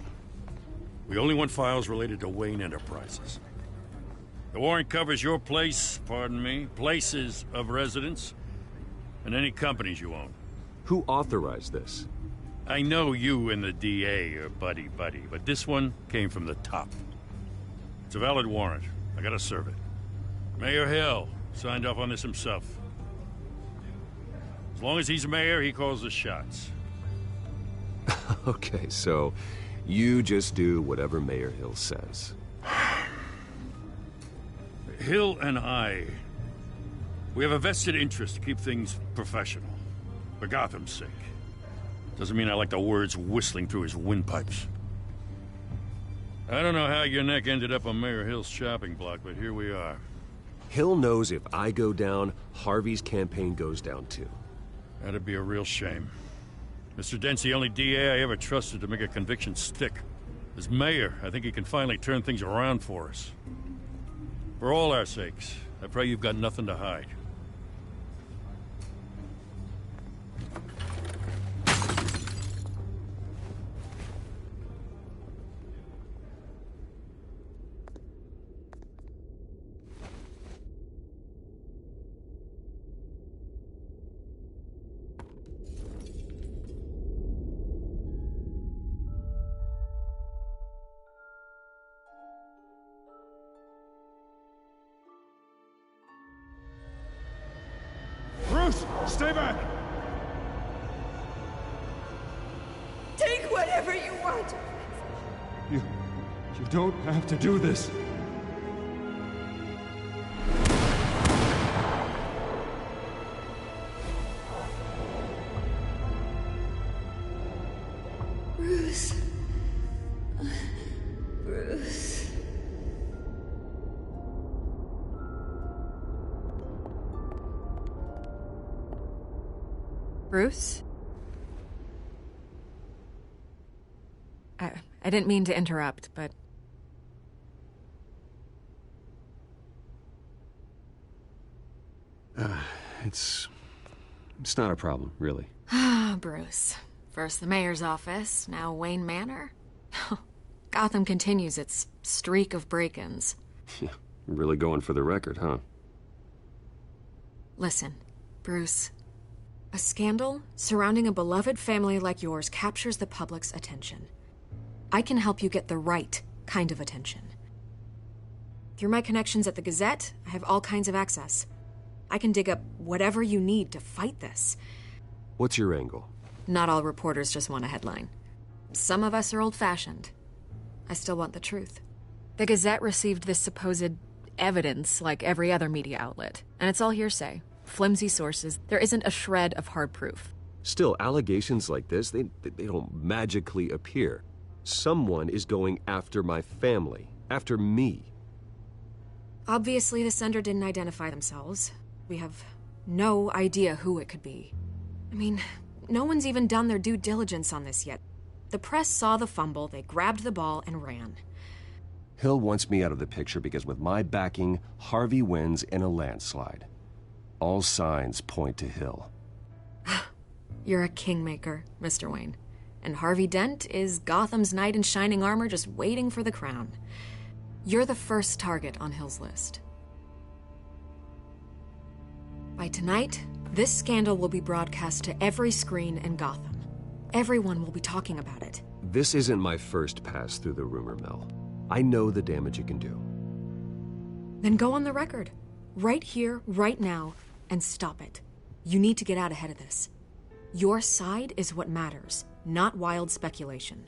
We only want files related to Wayne Enterprises. The warrant covers your place, pardon me, places of residence, and any companies you own. Who authorized this? I know you and the DA are buddy-buddy, but this one came from the top. It's a valid warrant. I gotta serve it. Mayor Hill signed off on this himself. As long as he's mayor, he calls the shots. Okay, so you just do whatever Mayor Hill says. Hill and we have a vested interest to keep things professional. For Gotham's sake. Doesn't mean I like the words whistling through his windpipes. I don't know how your neck ended up on Mayor Hill's shopping block, but here we are. Hill knows if I go down, Harvey's campaign goes down too. That'd be a real shame. Mr. Dent's the only DA I ever trusted to make a conviction stick. As mayor, I think he can finally turn things around for us. For all our sakes, I pray you've got nothing to hide. Bruce, stay back! Take whatever you want. You don't have to do this. Bruce. Bruce. Bruce? I didn't mean to interrupt, but... It's not a problem, really. Ah, Bruce. First the mayor's office, now Wayne Manor. Gotham continues its streak of break-ins. Yeah, really going for the record, huh? Listen, Bruce. A scandal surrounding a beloved family like yours captures the public's attention. I can help you get the right kind of attention. Through my connections at the Gazette, I have all kinds of access. I can dig up whatever you need to fight this. What's your angle? Not all reporters just want a headline. Some of us are old-fashioned. I still want the truth. The Gazette received this supposed evidence like every other media outlet, and it's all hearsay. Flimsy sources. There isn't a shred of hard proof. Still, allegations like this, they don't magically appear. Someone is going after my family, after me. Obviously, the sender didn't identify themselves. We have no idea who it could be. I mean, no one's even done their due diligence on this yet. The press saw the fumble, they grabbed the ball and ran. Hill wants me out of the picture because with my backing, Harvey wins in a landslide. All signs point to Hill. You're a kingmaker, Mr. Wayne. And Harvey Dent is Gotham's knight in shining armor just waiting for the crown. You're the first target on Hill's list. By tonight, this scandal will be broadcast to every screen in Gotham. Everyone will be talking about it. This isn't my first pass through the rumor mill. I know the damage it can do. Then go on the record. Right here, right now, and stop it. You need to get out ahead of this. Your side is what matters, not wild speculation.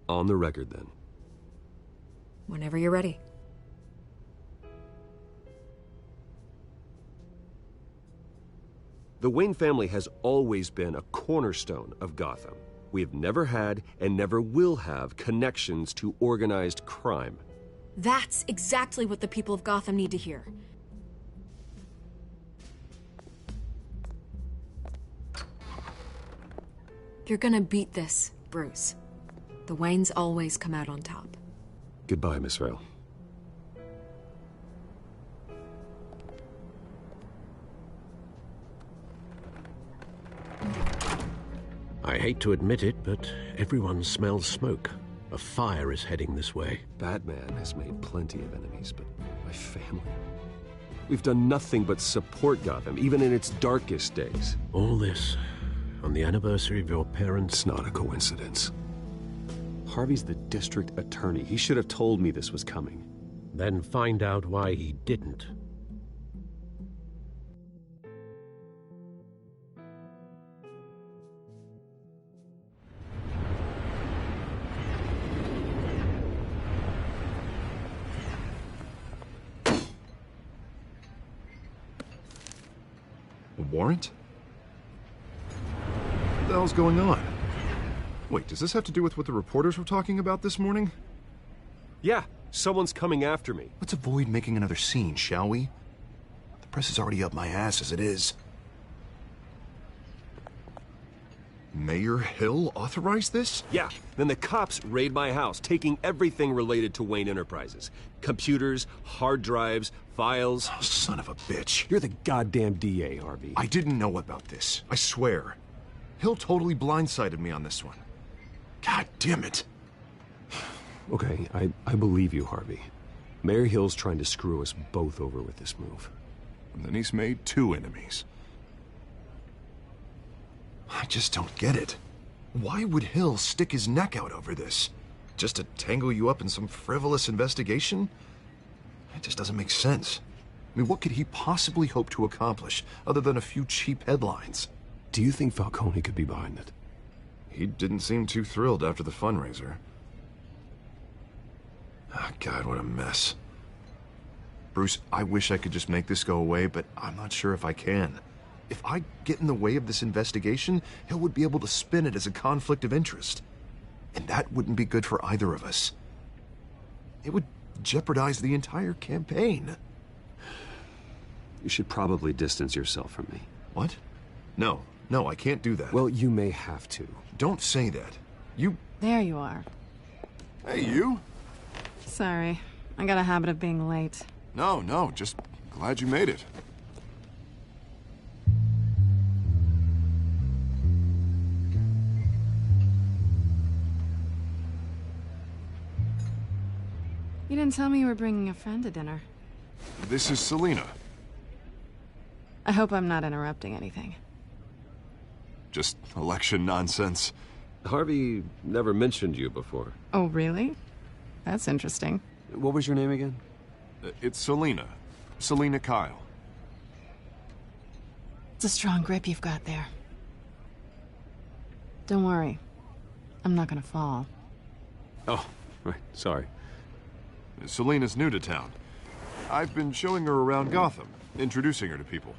On the record, then. Whenever you're ready. The Wayne family has always been a cornerstone of Gotham. We have never had and never will have connections to organized crime. That's exactly what the people of Gotham need to hear. You're gonna beat this, Bruce. The Waynes always come out on top. Goodbye, Miss Vale. I hate to admit it, but everyone smells smoke. A fire is heading this way. Batman has made plenty of enemies, but my family... We've done nothing but support Gotham, even in its darkest days. All this on the anniversary of your parents'... It's not a coincidence. Harvey's the district attorney. He should have told me this was coming. Then find out why he didn't. A warrant? What the hell's going on? Wait, does this have to do with what the reporters were talking about this morning? Yeah, someone's coming after me. Let's avoid making another scene, shall we? The press is already up my ass as it is. Mayor Hill authorized this? Yeah, then the cops raid my house, taking everything related to Wayne Enterprises. Computers, hard drives, files. Oh, son of a bitch. You're the goddamn DA, Harvey. I didn't know about this. I swear. Hill totally blindsided me on this one. God damn it. Okay, I believe you, Harvey. Mayor Hill's trying to screw us both over with this move. And then he's made 2 enemies. I just don't get it. Why would Hill stick his neck out over this? Just to tangle you up in some frivolous investigation? It just doesn't make sense. I mean, what could he possibly hope to accomplish other than a few cheap headlines? Do you think Falcone could be behind it? He didn't seem too thrilled after the fundraiser. Oh, God, what a mess. Bruce, I wish I could just make this go away, but I'm not sure if I can. If I get in the way of this investigation, Hill would be able to spin it as a conflict of interest. And that wouldn't be good for either of us. It would jeopardize the entire campaign. You should probably distance yourself from me. What? No, I can't do that. Well, you may have to. Don't say that. You... There you are. Hey, you? Sorry. I got a habit of being late. No, just glad you made it. You didn't tell me you were bringing a friend to dinner. This is Selina. I hope I'm not interrupting anything. Just election nonsense. Harvey never mentioned you before. Oh, really? That's interesting. What was your name again? It's Selina. Selina Kyle. It's a strong grip you've got there. Don't worry. I'm not gonna fall. Oh, right. Sorry. Selina's new to town. I've been showing her around Gotham, introducing her to people.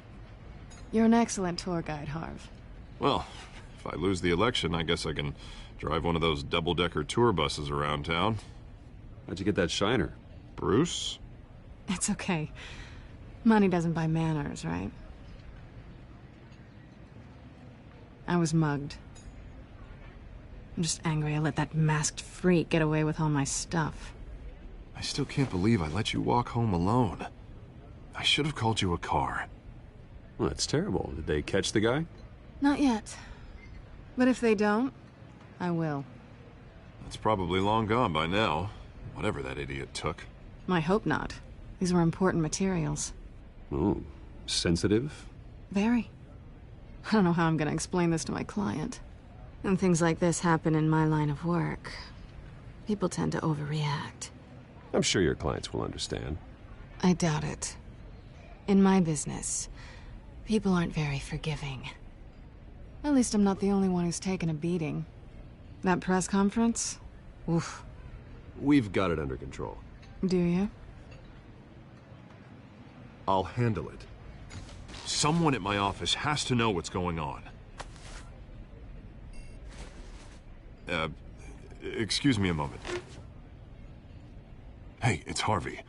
You're an excellent tour guide, Harv. Well, if I lose the election, I guess I can drive one of those double-decker tour buses around town. How'd you get that shiner? Bruce? It's okay. Money doesn't buy manners, right? I was mugged. I'm just angry I let that masked freak get away with all my stuff. I still can't believe I let you walk home alone. I should have called you a car. Well, that's terrible. Did they catch the guy? Not yet. But if they don't, I will. That's probably long gone by now. Whatever that idiot took. I hope not. These were important materials. Ooh, sensitive? Very. I don't know how I'm gonna explain this to my client. And things like this happen in my line of work. People tend to overreact. I'm sure your clients will understand. I doubt it. In my business, people aren't very forgiving. At least I'm not the only one who's taken a beating. That press conference? Oof. We've got it under control. Do you? I'll handle it. Someone at my office has to know what's going on. Excuse me a moment. Hey, it's Harvey.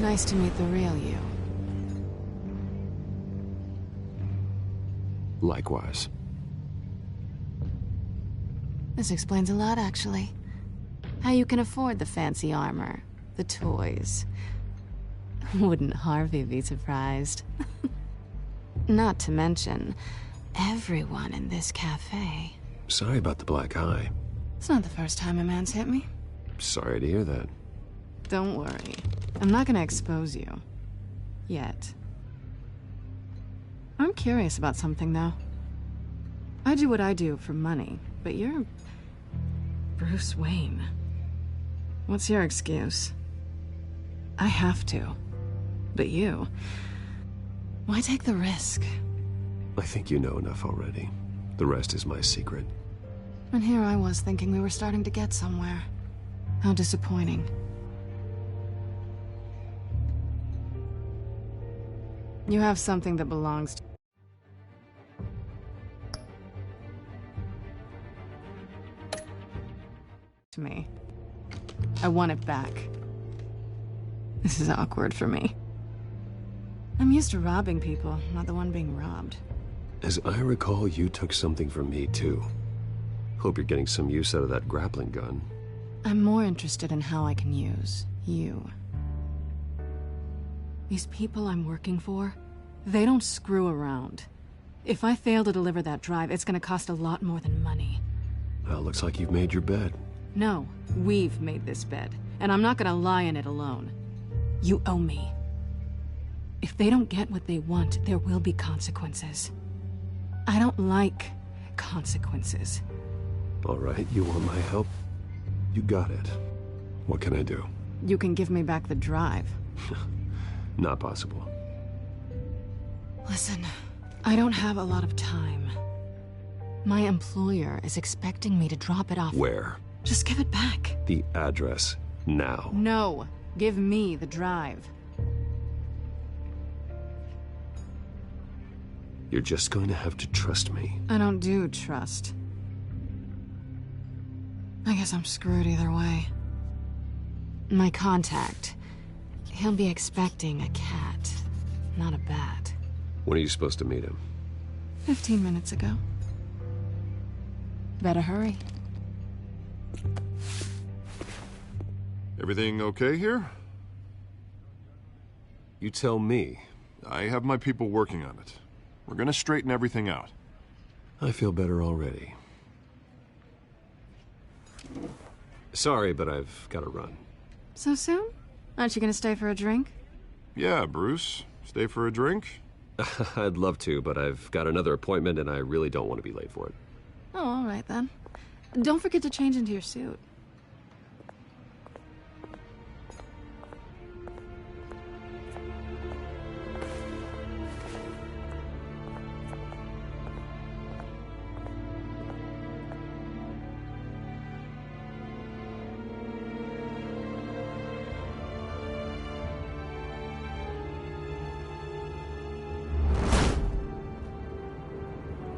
Nice to meet the real you. Likewise. This explains a lot, actually. How you can afford the fancy armor, the toys. Wouldn't Harvey be surprised? Not to mention, everyone in this cafe. Sorry about the black eye. It's not the first time a man's hit me. Sorry to hear that. Don't worry. I'm not gonna expose you. Yet. I'm curious about something, though. I do what I do for money, but you're... Bruce Wayne. What's your excuse? I have to. But you... Why take the risk? I think you know enough already. The rest is my secret. And here I was thinking we were starting to get somewhere. How disappointing. You have something that belongs to me. I want it back. This is awkward for me. I'm used to robbing people, not the one being robbed. As I recall, you took something from me, too. Hope you're getting some use out of that grappling gun. I'm more interested in how I can use you. These people I'm working for, they don't screw around. If I fail to deliver that drive, it's gonna cost a lot more than money. Well, looks like you've made your bed. No, we've made this bed, and I'm not gonna lie in it alone. You owe me. If they don't get what they want, there will be consequences. I don't like consequences. All right, you want my help? You got it. What can I do? You can give me back the drive. Not possible. Listen, I don't have a lot of time. My employer is expecting me to drop it off. Where? Just give it back. The address, now. No, give me the drive. You're just going to have to trust me. I don't do trust. I guess I'm screwed either way. My contact, he'll be expecting a cat, not a bat. When are you supposed to meet him? 15 minutes ago. Better hurry. Everything okay here? You tell me. I have my people working on it. We're gonna straighten everything out. I feel better already. Sorry, but I've got to run. So soon? Aren't you gonna stay for a drink? Yeah, Bruce. Stay for a drink? I'd love to, but I've got another appointment and I really don't want to be late for it. Oh, all right then. Don't forget to change into your suit.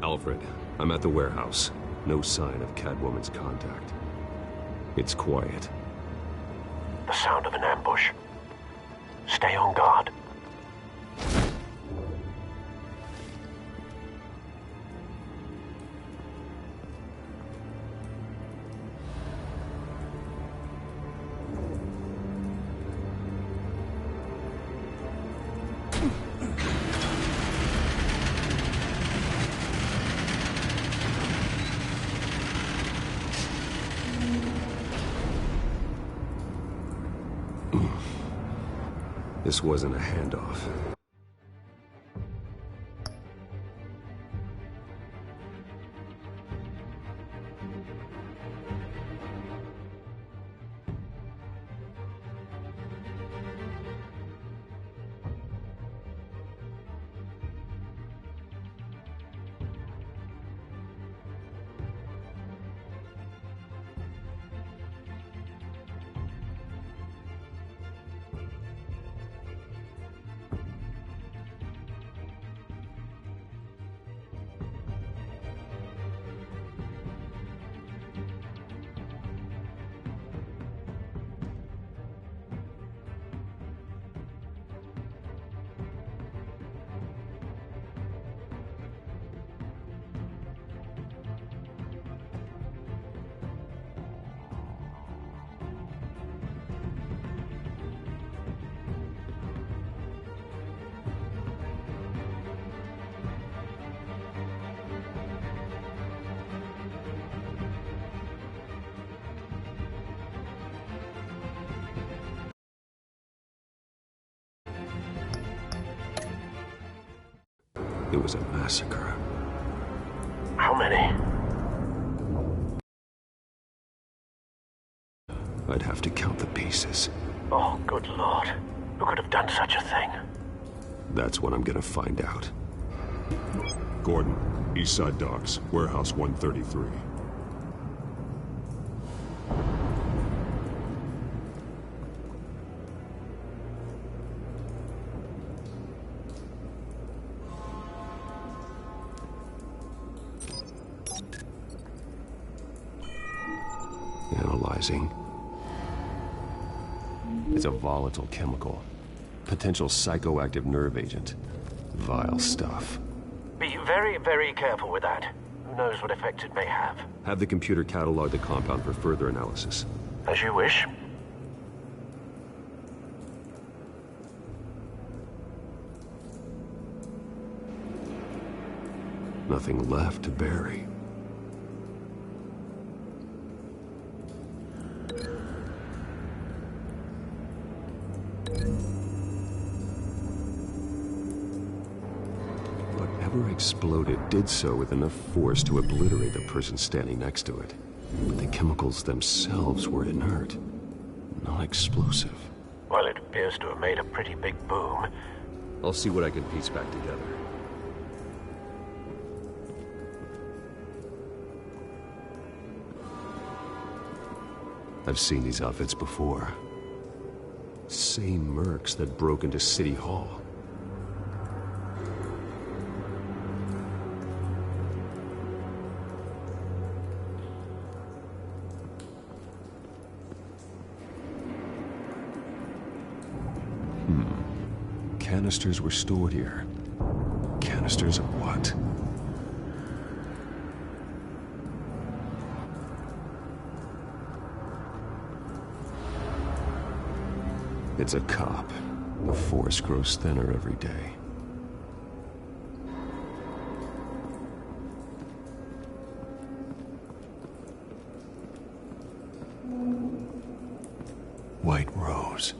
Alfred, I'm at the warehouse. No sign of Catwoman's contact. It's quiet. The sound of an ambush. Stay on guard. This wasn't a handoff. It was a massacre. How many? I'd have to count the pieces. Oh, good Lord. Who could have done such a thing? That's what I'm gonna find out. Gordon, Eastside Docks, Warehouse 133. Analyzing. It's a volatile chemical. Potential psychoactive nerve agent. Vile stuff. Be very, very careful with that. Who knows what effects it may have. Have the computer catalog the compound for further analysis. As you wish. Nothing left to bury. Whatever exploded did so with enough force to obliterate the person standing next to it. But the chemicals themselves were inert, not explosive. Well, it appears to have made a pretty big boom. I'll see what I can piece back together. I've seen these outfits before. Same mercs that broke into City Hall. Canisters were stored here. Canisters of what? It's a cop. The force grows thinner every day. White Rose.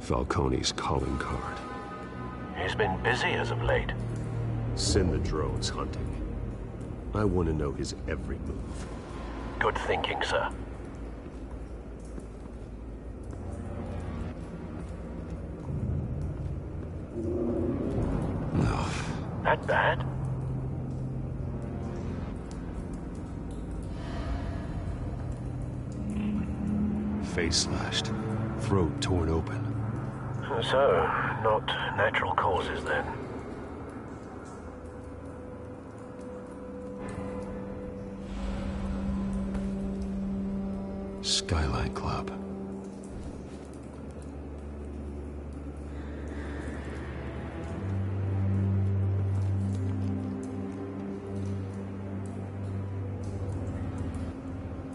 Falcone's calling card. He's been busy as of late. Send the drones hunting. I want to know his every move. Good thinking, sir. No. That bad? Face slashed. Throat torn open. So, not natural causes then. Skyline Club.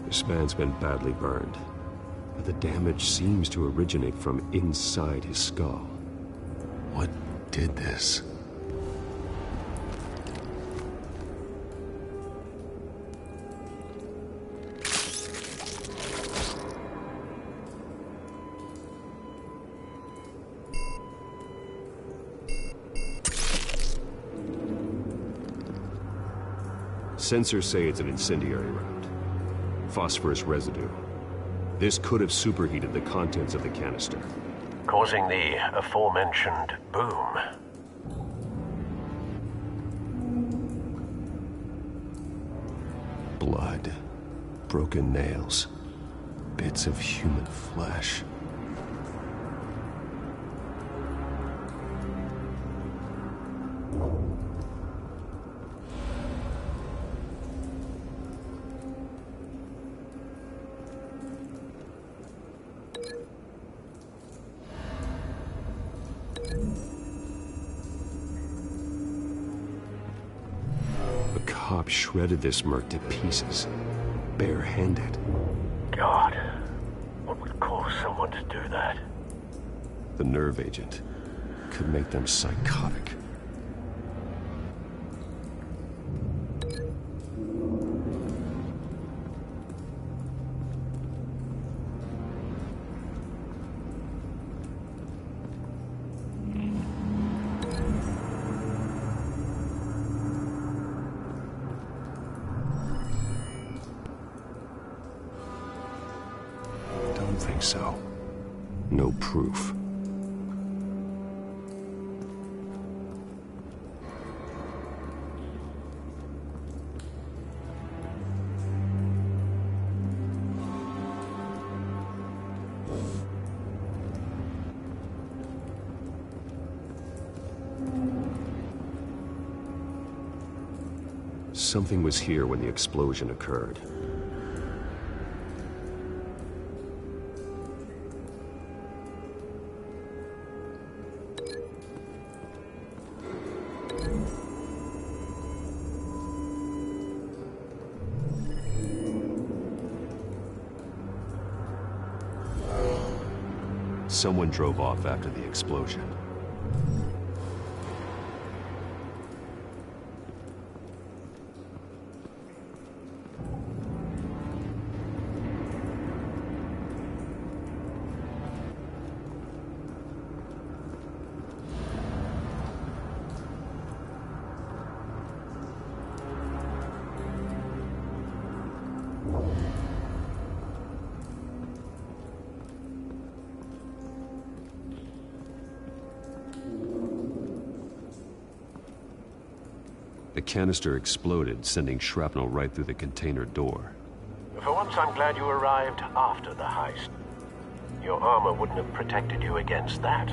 This man's been badly burned. But the damage seems to originate from inside his skull. What did this? Sensors say it's an incendiary round. Phosphorus residue. This could have superheated the contents of the canister, causing the aforementioned boom. Blood, broken nails, bits of human flesh. Shredded this merc to pieces, bare-handed. God, what would cause someone to do that? The nerve agent could make them psychotic. don't think so. No proof. Something was here when the explosion occurred. Someone drove off after the explosion. The canister exploded, sending shrapnel right through the container door. For once, I'm glad you arrived after the heist. Your armor wouldn't have protected you against that.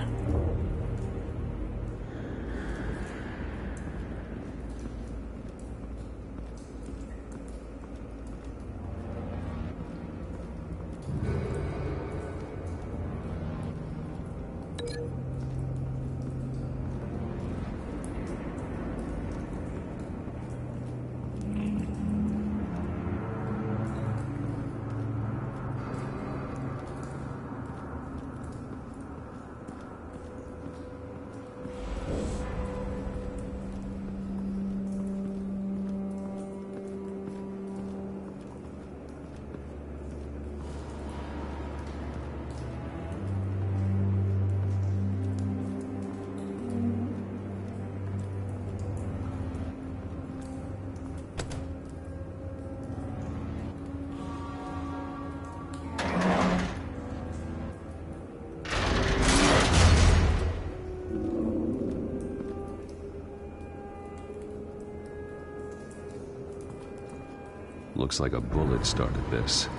Looks like a bullet started this.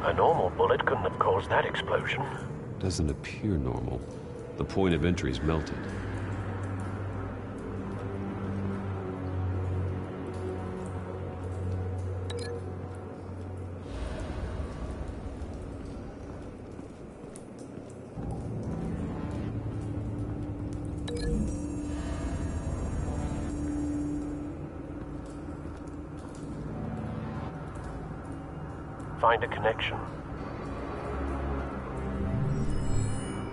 A normal bullet couldn't have caused that explosion. Doesn't appear normal. The point of entry's melted. Find a connection.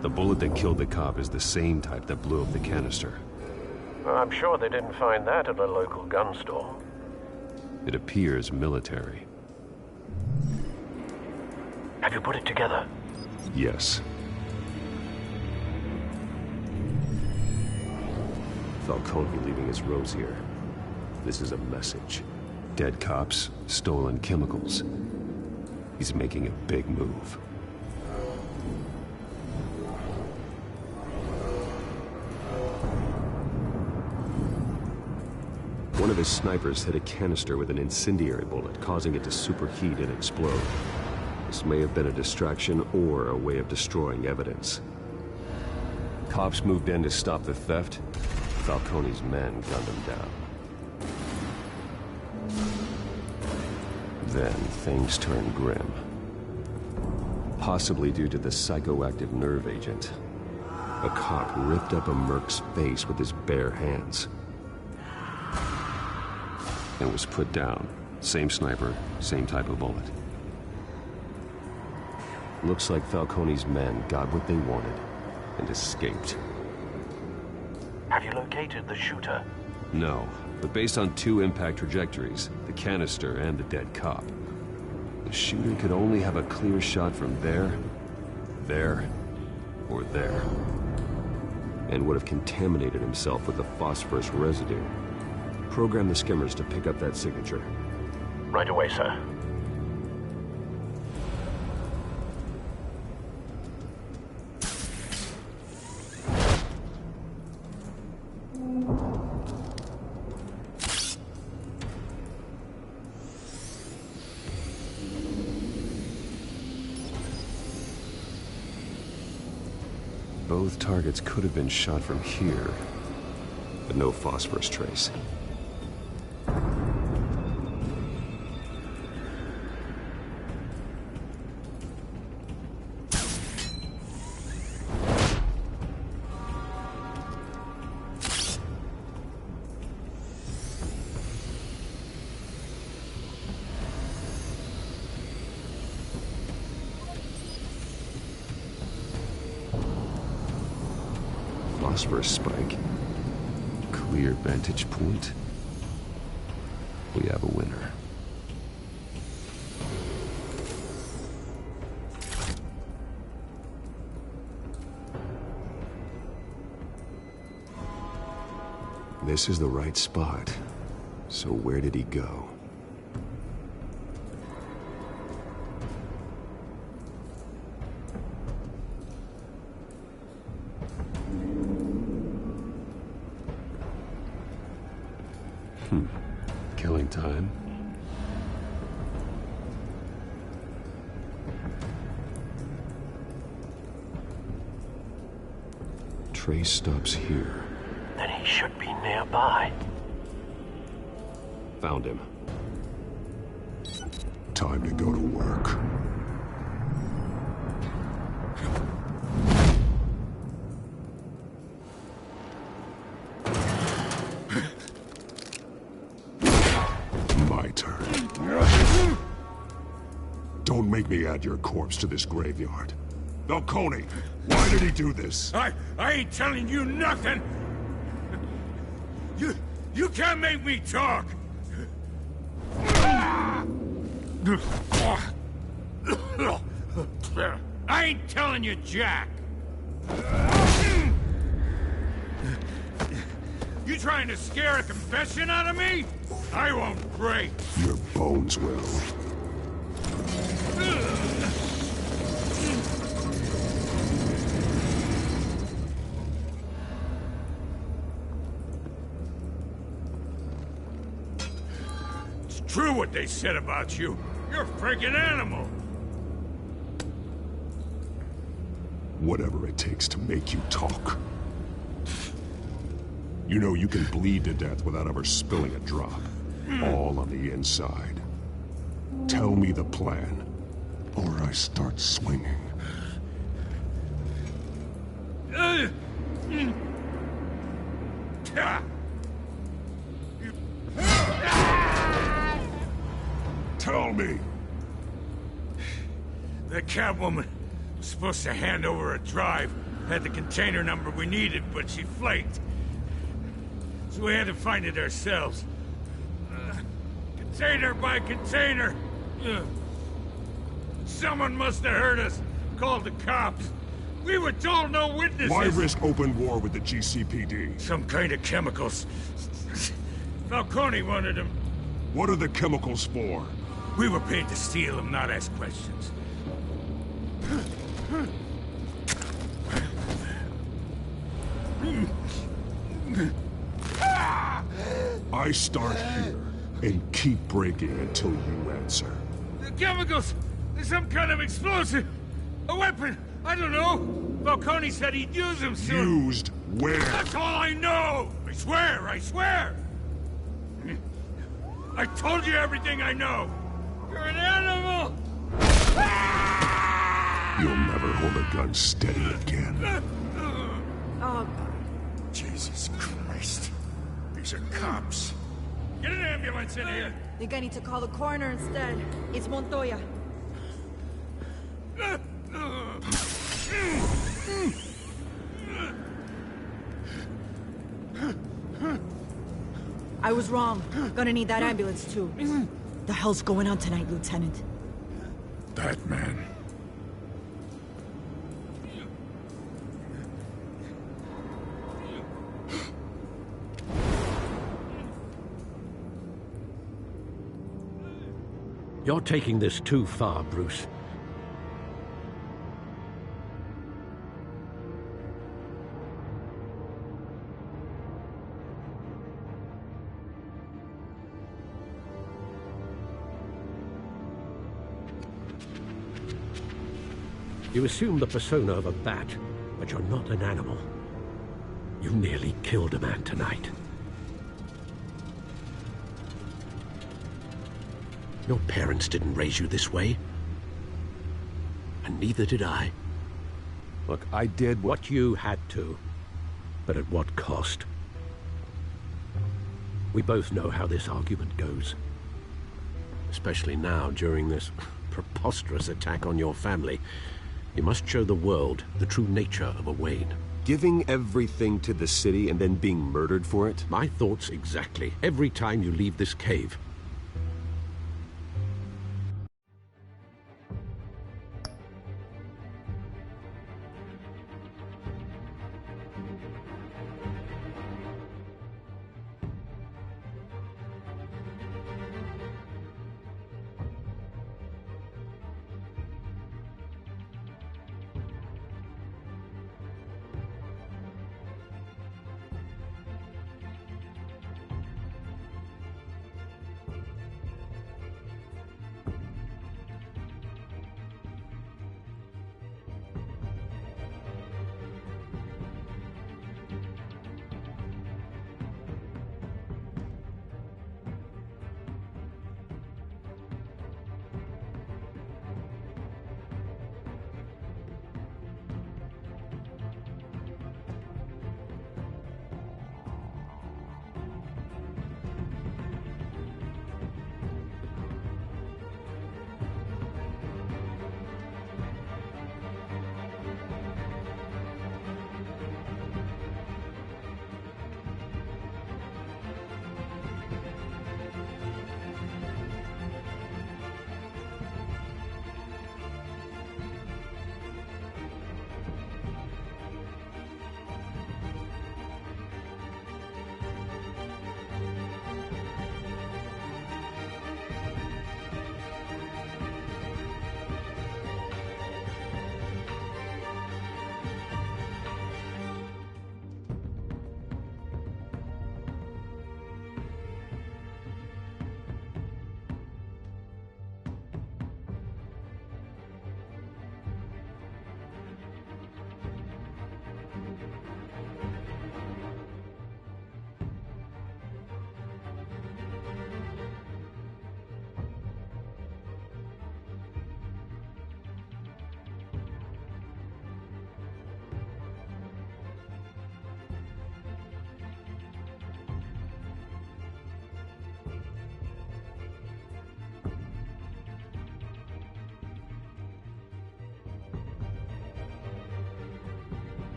The bullet that killed the cop is the same type that blew up the canister. I'm sure they didn't find that at a local gun store. It appears military. Have you put it together? Yes. Falcone leaving his rose here. This is a message. Dead cops, stolen chemicals. He's making a big move. One of his snipers hit a canister with an incendiary bullet, causing it to superheat and explode. This may have been a distraction or a way of destroying evidence. Cops moved in to stop the theft. Falcone's men gunned him down. Then things turned grim. Possibly due to the psychoactive nerve agent. A cop ripped up a merc's face with his bare hands. And was put down. Same sniper, same type of bullet. Looks like Falcone's men got what they wanted and escaped. Have you located the shooter? No, but based on two impact trajectories, the canister and the dead cop, the shooter could only have a clear shot from there, or there, and would have contaminated himself with the phosphorus residue. Program the skimmers to pick up that signature. Right away, sir. both targets could have been shot from here, but no phosphorus trace. Phosphorus spike. Clear vantage point. We have a winner. This is the right spot. So where did he go? Killing time. Trace stops here. Then he should be nearby. Found him. Time to go to work. Don't make me add your corpse to this graveyard. Falcone, why did he do this? I ain't telling you nothing! You can't make me talk! I ain't telling you jack! You trying to scare a confession out of me? I won't break! Your bones will. It's true what they said about you. You're a freaking animal. Whatever it takes to make you talk. You know you can bleed to death without ever spilling a drop. All on the inside. Tell me the plan, or I start swinging. Tell me! The Catwoman was supposed to hand over a drive. Had the container number we needed, but she flaked. So we had to find it ourselves. Container by container. Someone must have heard us. Called the cops. We were told no witnesses. Why risk open war with the GCPD? Some kind of chemicals. Falcone wanted them. What are the chemicals for? We were paid to steal them, not ask questions. I start here and keep breaking until you answer. The chemicals! There's some kind of explosive! A weapon! I don't know! Falcone said he'd use them soon! Used where? That's all I know! I swear! I swear! I told you everything I know! You're an animal! You'll never hold a gun steady again. Oh, Jesus Christ. These are cops. Get an ambulance in here! think I need to call the coroner instead. It's Montoya. I was wrong. Gonna need that ambulance too. The hell's going on tonight, Lieutenant? That man. You're taking this too far, Bruce. You assume the persona of a bat, But you're not an animal. You nearly killed a man tonight. Your parents didn't raise you this way. And neither did I. Look, I did what you had to. But at what cost? We both know how this argument goes. Especially now, during this preposterous attack on your family. You must show the world the true nature of a Wayne. Giving everything to the city and then being murdered for it? My thoughts exactly. Every time you leave this cave.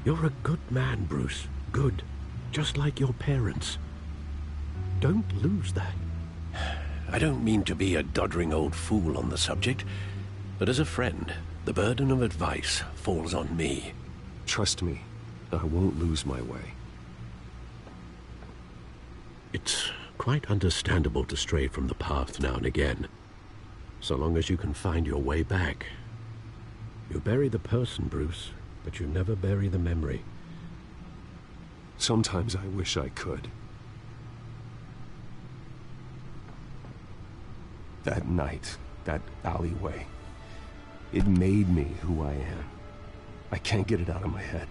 You're a good man, Bruce. Good. Just like your parents. Don't lose that. I don't mean to be a doddering old fool on the subject, but as a friend, the burden of advice falls on me. Trust me, I won't lose my way. It's quite understandable to stray from the path now and again, so long as you can find your way back. You bury the person, Bruce, but you never bury the memory. Sometimes I wish I could. That night, that alleyway, it made me who I am. I can't get it out of my head.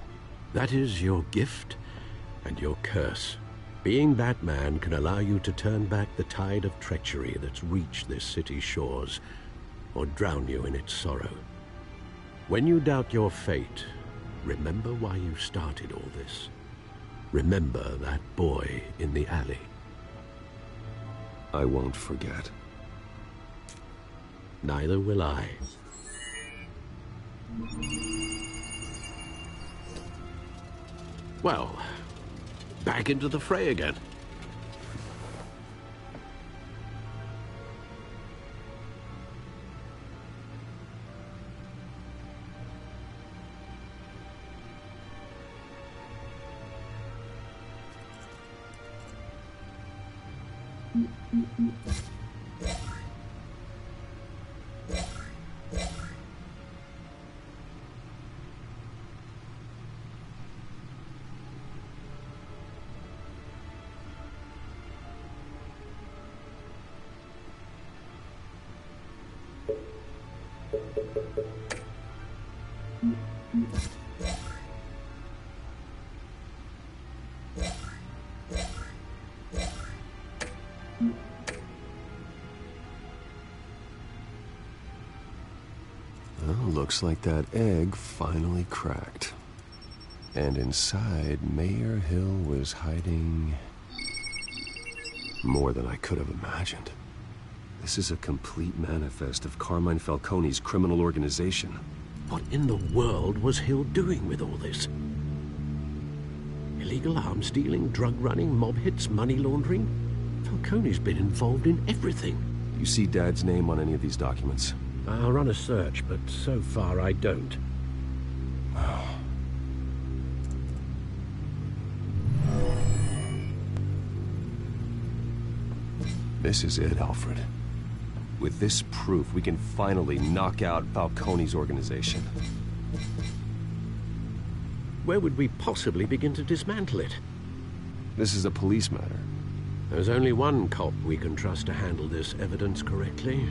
That is your gift and your curse. Being Batman can allow you to turn back the tide of treachery that's reached this city's shores, or drown you in its sorrow. When you doubt your fate, remember why you started all this. Remember that boy in the alley. I won't forget. Neither will I. Well, back into the fray again. Looks like that egg finally cracked. And inside, Mayor Hill was hiding more than I could have imagined. This is a complete manifest of Carmine Falcone's criminal organization. What in the world was Hill doing with all this? Illegal arms dealing, drug running, mob hits, money laundering? Falcone's been involved in everything. You see Dad's name on any of these documents? I'll run a search, but so far I don't. This is it, Alfred. With this proof, we can finally knock out Falcone's organization. Where would we possibly begin to dismantle it? This is a police matter. There's only one cop we can trust to handle this evidence correctly.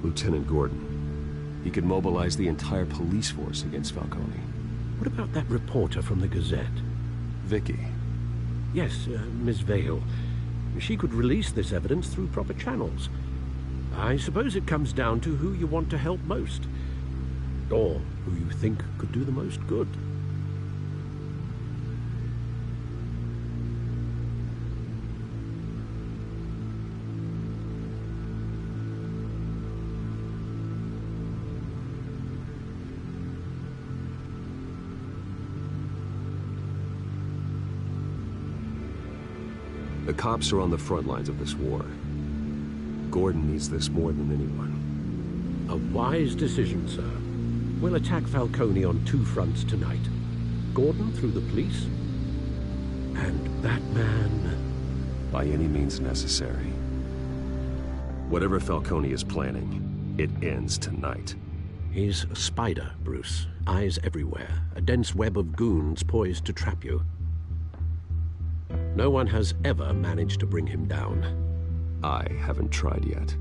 Lieutenant Gordon. He could mobilize the entire police force against Falcone. What about that reporter from the Gazette? Vicky. Yes, Miss Vale. She could release this evidence through proper channels. I suppose it comes down to who you want to help most. Or who you think could do the most good. The cops are on the front lines of this war. Gordon needs this more than anyone. A wise decision, sir. We'll attack Falcone on two fronts tonight. Gordon through the police, and Batman... by any means necessary. Whatever Falcone is planning, it ends tonight. He's a spider, Bruce. Eyes everywhere. A dense web of goons poised to trap you. No one has ever managed to bring him down. I haven't tried yet.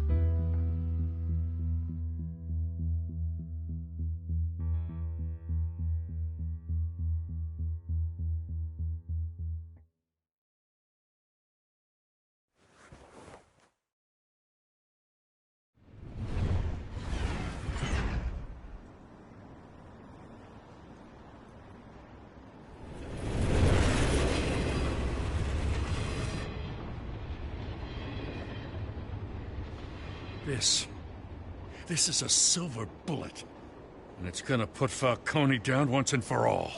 This is a silver bullet. And it's gonna put Falcone down once and for all.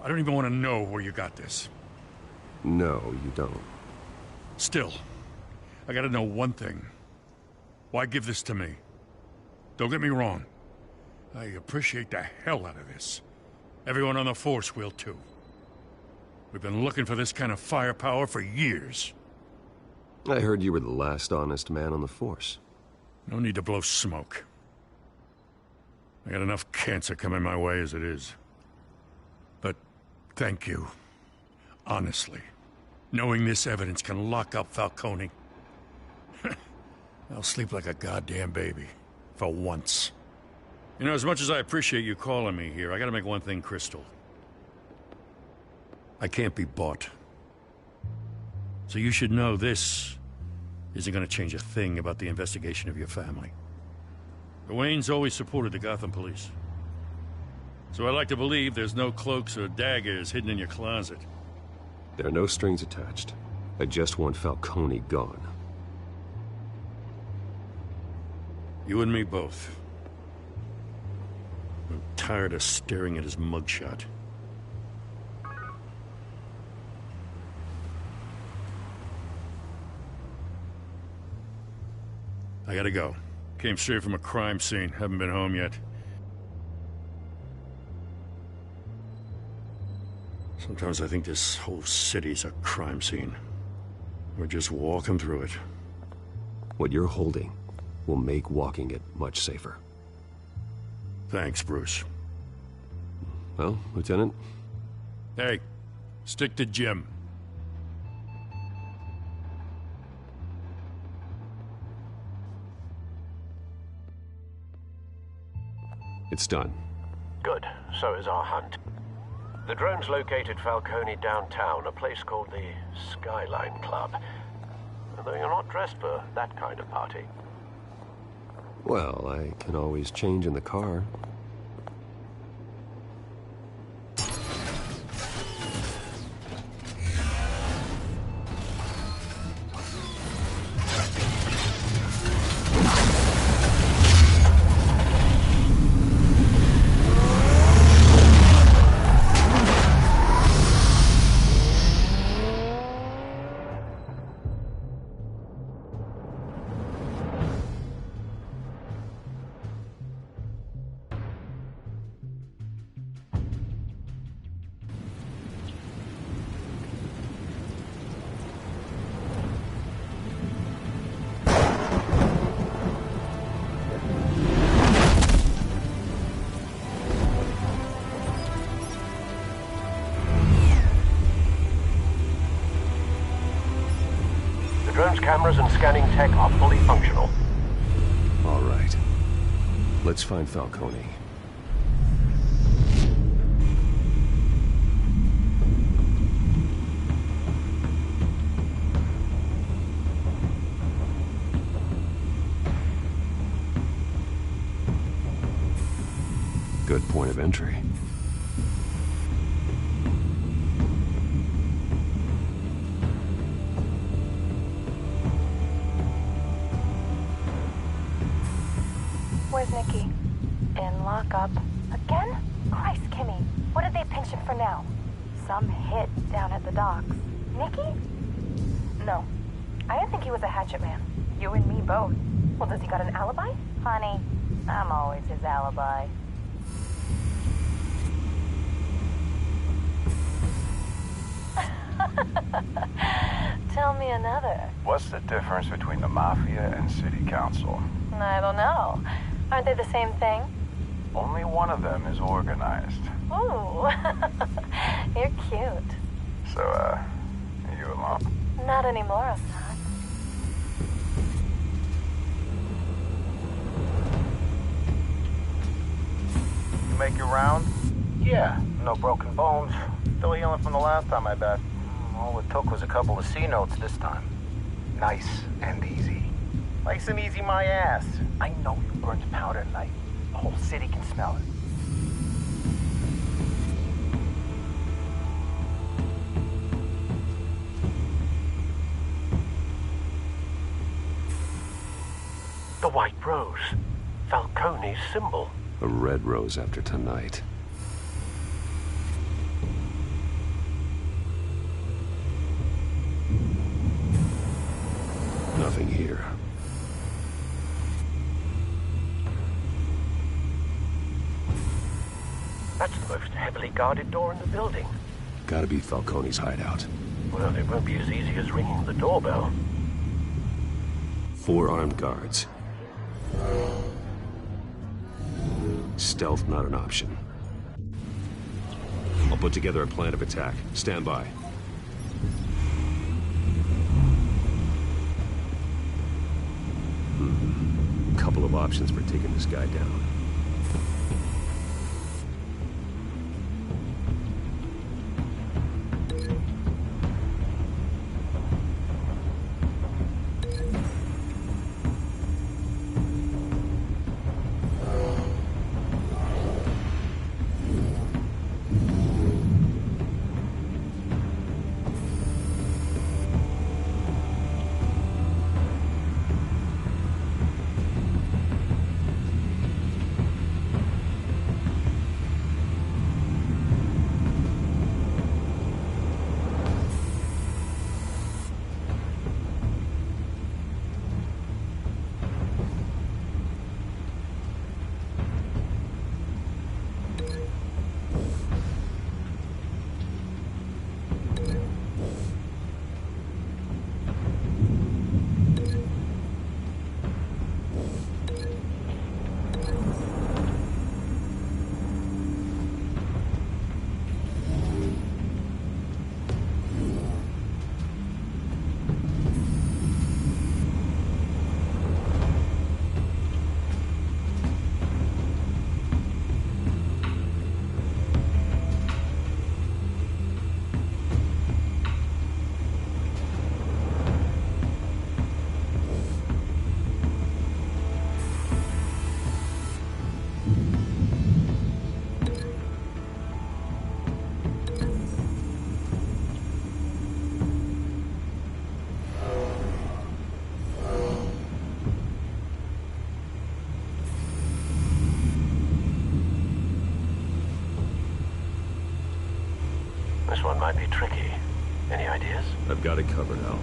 I don't even want to know where you got this. No, you don't. Still, I gotta know one thing. Why give this to me? Don't get me wrong. I appreciate the hell out of this. Everyone on the Force will too. We've been looking for this kind of firepower for years. I heard you were the last honest man on the Force. No need to blow smoke. I got enough cancer coming my way as it is. But thank you. Honestly. Knowing this evidence can lock up Falcone. I'll sleep like a goddamn baby. For once. You know, as much as I appreciate you calling me here, I gotta make one thing crystal. I can't be bought. So you should know this isn't gonna change a thing about the investigation of your family. The Waynes always supported the Gotham police. So I like to believe there's no cloaks or daggers hidden in your closet. There are no strings attached. I just want Falcone gone. You and me both. I'm tired of staring at his mugshot. I gotta go. Came straight from a crime scene. Haven't been home yet. Sometimes I think this whole city's a crime scene. We're just walking through it. What you're holding will make walking it much safer. Thanks, Bruce. Well, Lieutenant? Hey, stick to Jim. It's done. Good. So is our hunt. The drones located Falcone downtown, a place called the Skyline Club. Though you're not dressed for that kind of party. Well, I can always change in the car. Drone's cameras and scanning tech are fully functional. All right. Let's find Falcone. Good point of entry. Where's Nikki? In lockup. Again? Christ, Kimmy. What did they pinch him for now? Some hit down at the docks. Nikki? No. I didn't think he was a hatchet man. You and me both. Well, does he got an alibi? Honey, I'm always his alibi. Tell me another. What's the difference between the Mafia and City Council? I don't know. Aren't they the same thing? Only one of them is organized. Ooh. You're cute. So, are you alone? Not anymore, I'm not. You make your round? Yeah, no broken bones. Still healing from the last time, I bet. All it took was a couple of C notes this time. Nice and easy. Nice and easy, my ass. I know you burned powder tonight. The whole city can smell it. The White Rose. Falcone's symbol. A red rose after tonight. nothing here. That's the most heavily guarded door in the building. Gotta be Falcone's hideout. Well, it won't be as easy as ringing the doorbell. 4 armed guards. Stealth not an option. I'll put together a plan of attack. Stand by. Couple of options for taking this guy down. This one might be tricky. Any ideas? I've got it covered, Al.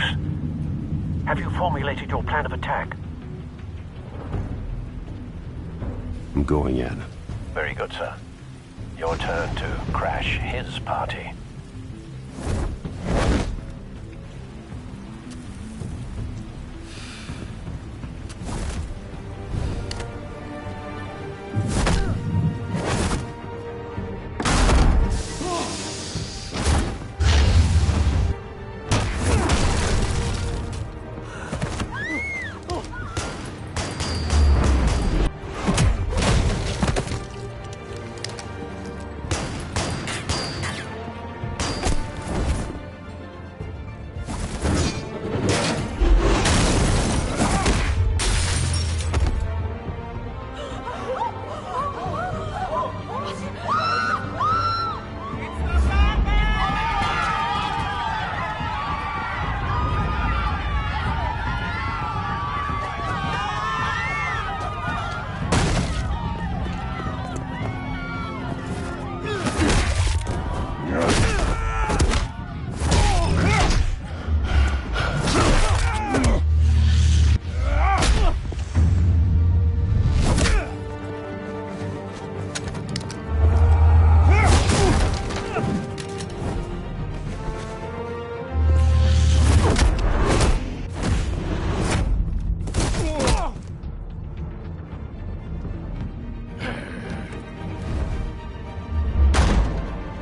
Bruce, have you formulated your plan of attack? I'm going in. Very good, sir. Your turn to crash his party.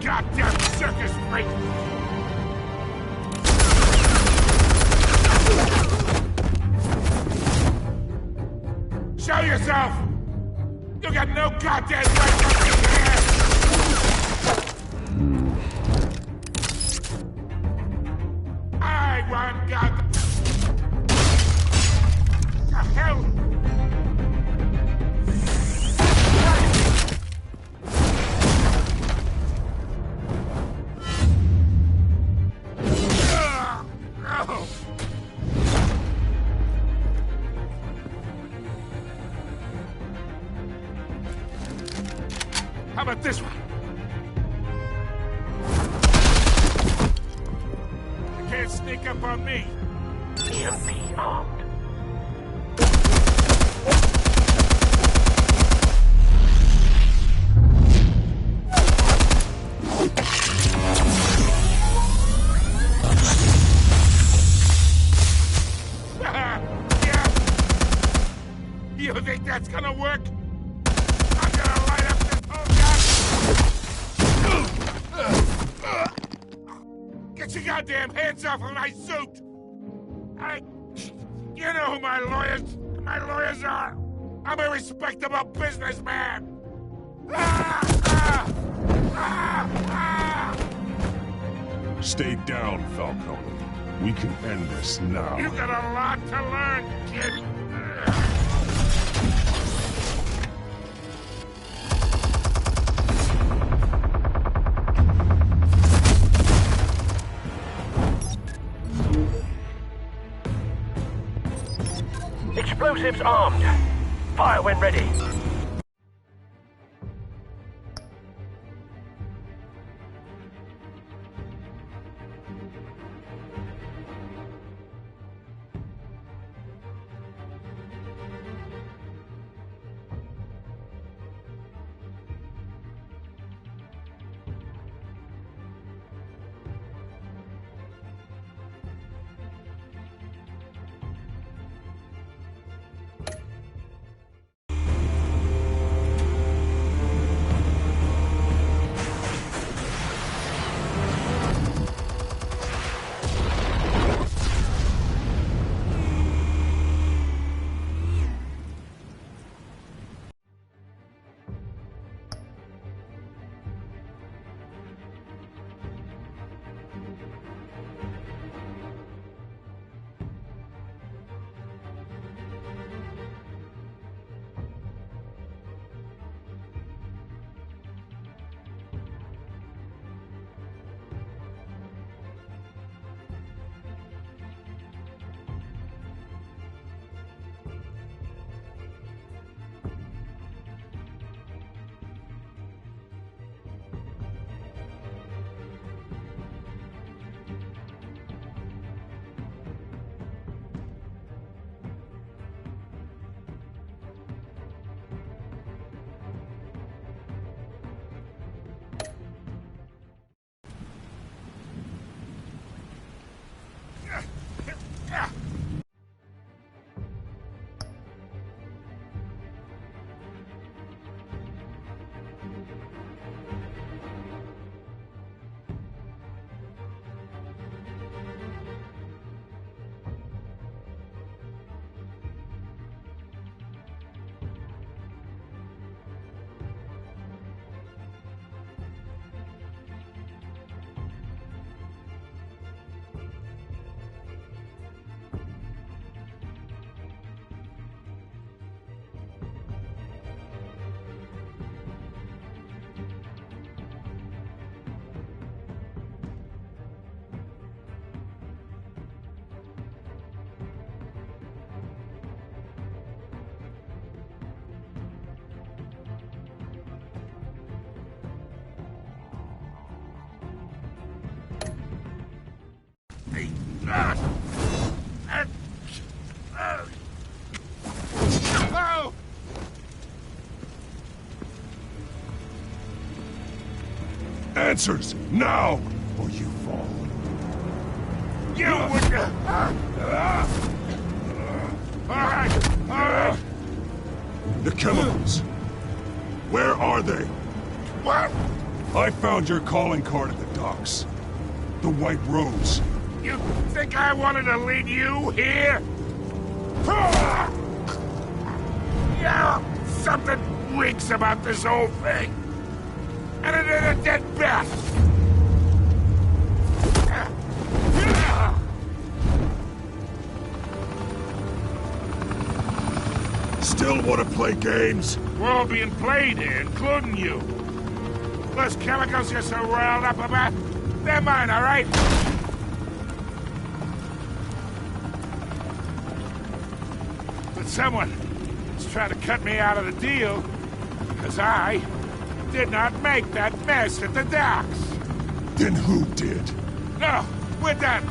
Goddamn circus freak! Show yourself! You got no goddamn right to be here! I want God. The hell? How about this one? You can't sneak up on me. EMP armed. Yeah. You think that's gonna work? I'm gonna light up this whole goddamn... Get your goddamn hands off of my suit! You know who my lawyers are! I'm a respectable businessman! Stay down, Falcone. We can end this now. You got a lot to learn, kid! Explosives armed. Fire when ready. Oh! Answers, now, or you fall. You would... All right. The chemicals. Where are they? What? I found your calling card at the docks. The White Rose. You think I wanted to lead you here? Yeah, something reeks about this whole thing. And it is a dead bat. Still want to play games? We're all being played here, including you. Those chemicals you're so riled up about, they're mine, all right? But someone is trying to cut me out of the deal, because I did not make that mess at the docks. Then who did? No, we're done.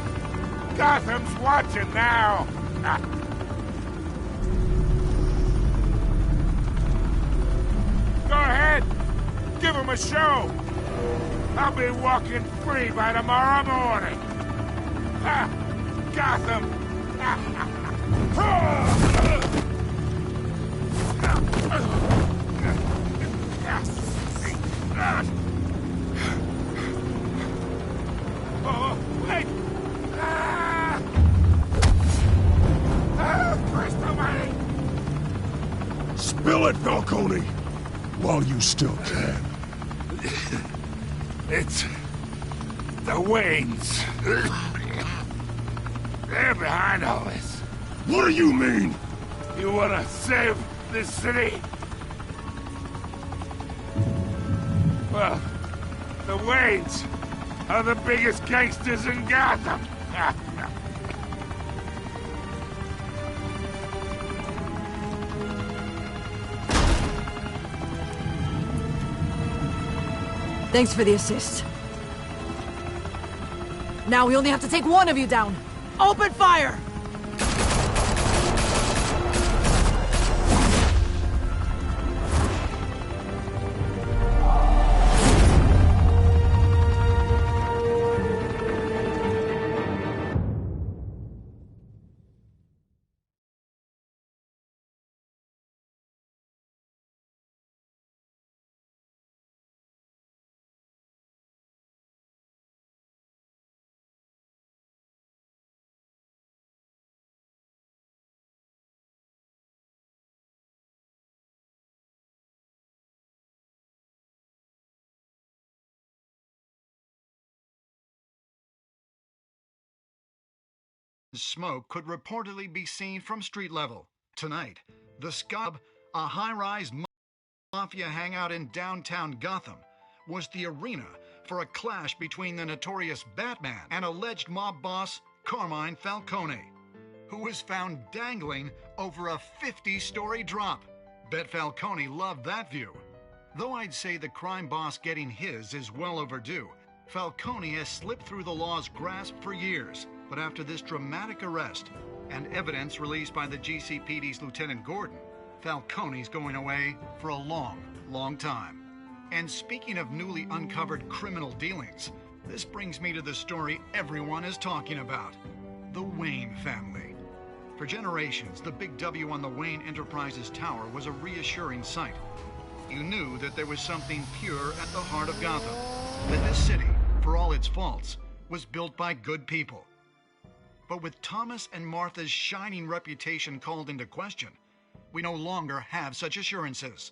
Gotham's watching now. Go ahead. Give him a show. I'll be walking free by tomorrow morning. Gotham. Oh, wait. Christ almighty. Spill it, Falcone, while you still can. It's the Waynes. They're behind all this. What do you mean? You want to save this city? Well, the Waynes are the biggest gangsters in Gotham. Thanks for the assist. Now we only have to take one of you down. Open fire! Smoke could reportedly be seen from street level. Tonight, the Scub, a high-rise mafia hangout in downtown Gotham, was the arena for a clash between the notorious Batman and alleged mob boss Carmine Falcone, who was found dangling over a 50-story drop. Bet Falcone loved that view. Though I'd say the crime boss getting his is well overdue, Falcone has slipped through the law's grasp for years. But after this dramatic arrest and evidence released by the GCPD's Lieutenant Gordon, Falcone's going away for a long, long time. And speaking of newly uncovered criminal dealings, this brings me to the story everyone is talking about: the Wayne family. For generations, the big W on the Wayne Enterprises Tower was a reassuring sight. You knew that there was something pure at the heart of Gotham, that this city, for all its faults, was built by good people. But with Thomas and Martha's shining reputation called into question, we no longer have such assurances.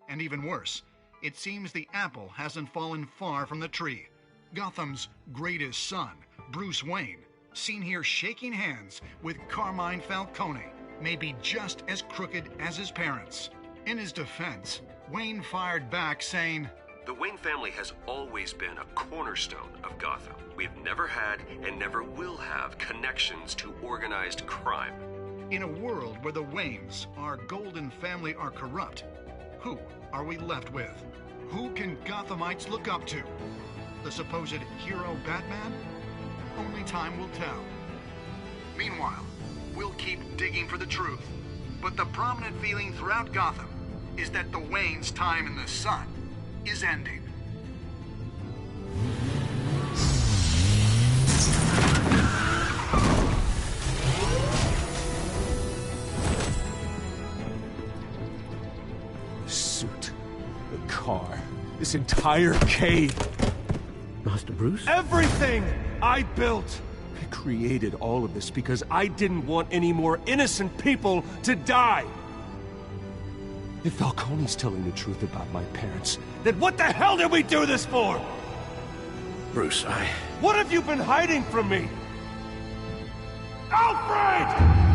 And even worse, it seems the apple hasn't fallen far from the tree. Gotham's greatest son, Bruce Wayne, seen here shaking hands with Carmine Falcone, may be just as crooked as his parents. In his defense, Wayne fired back saying, "The Wayne family has always been a cornerstone of Gotham. We've never had and never will have connections to organized crime." In a world where the Waynes, our golden family, are corrupt, who are we left with? Who can Gothamites look up to? The supposed hero Batman? Only time will tell. Meanwhile, we'll keep digging for the truth. But the prominent feeling throughout Gotham is that the Waynes' time in the sun is ending. The suit, the car, this entire cave. Master Bruce? Everything I built! I created all of this because I didn't want any more innocent people to die! If Falcone's telling the truth about my parents, then what the hell did we do this for? Bruce, What have you been hiding from me? Alfred!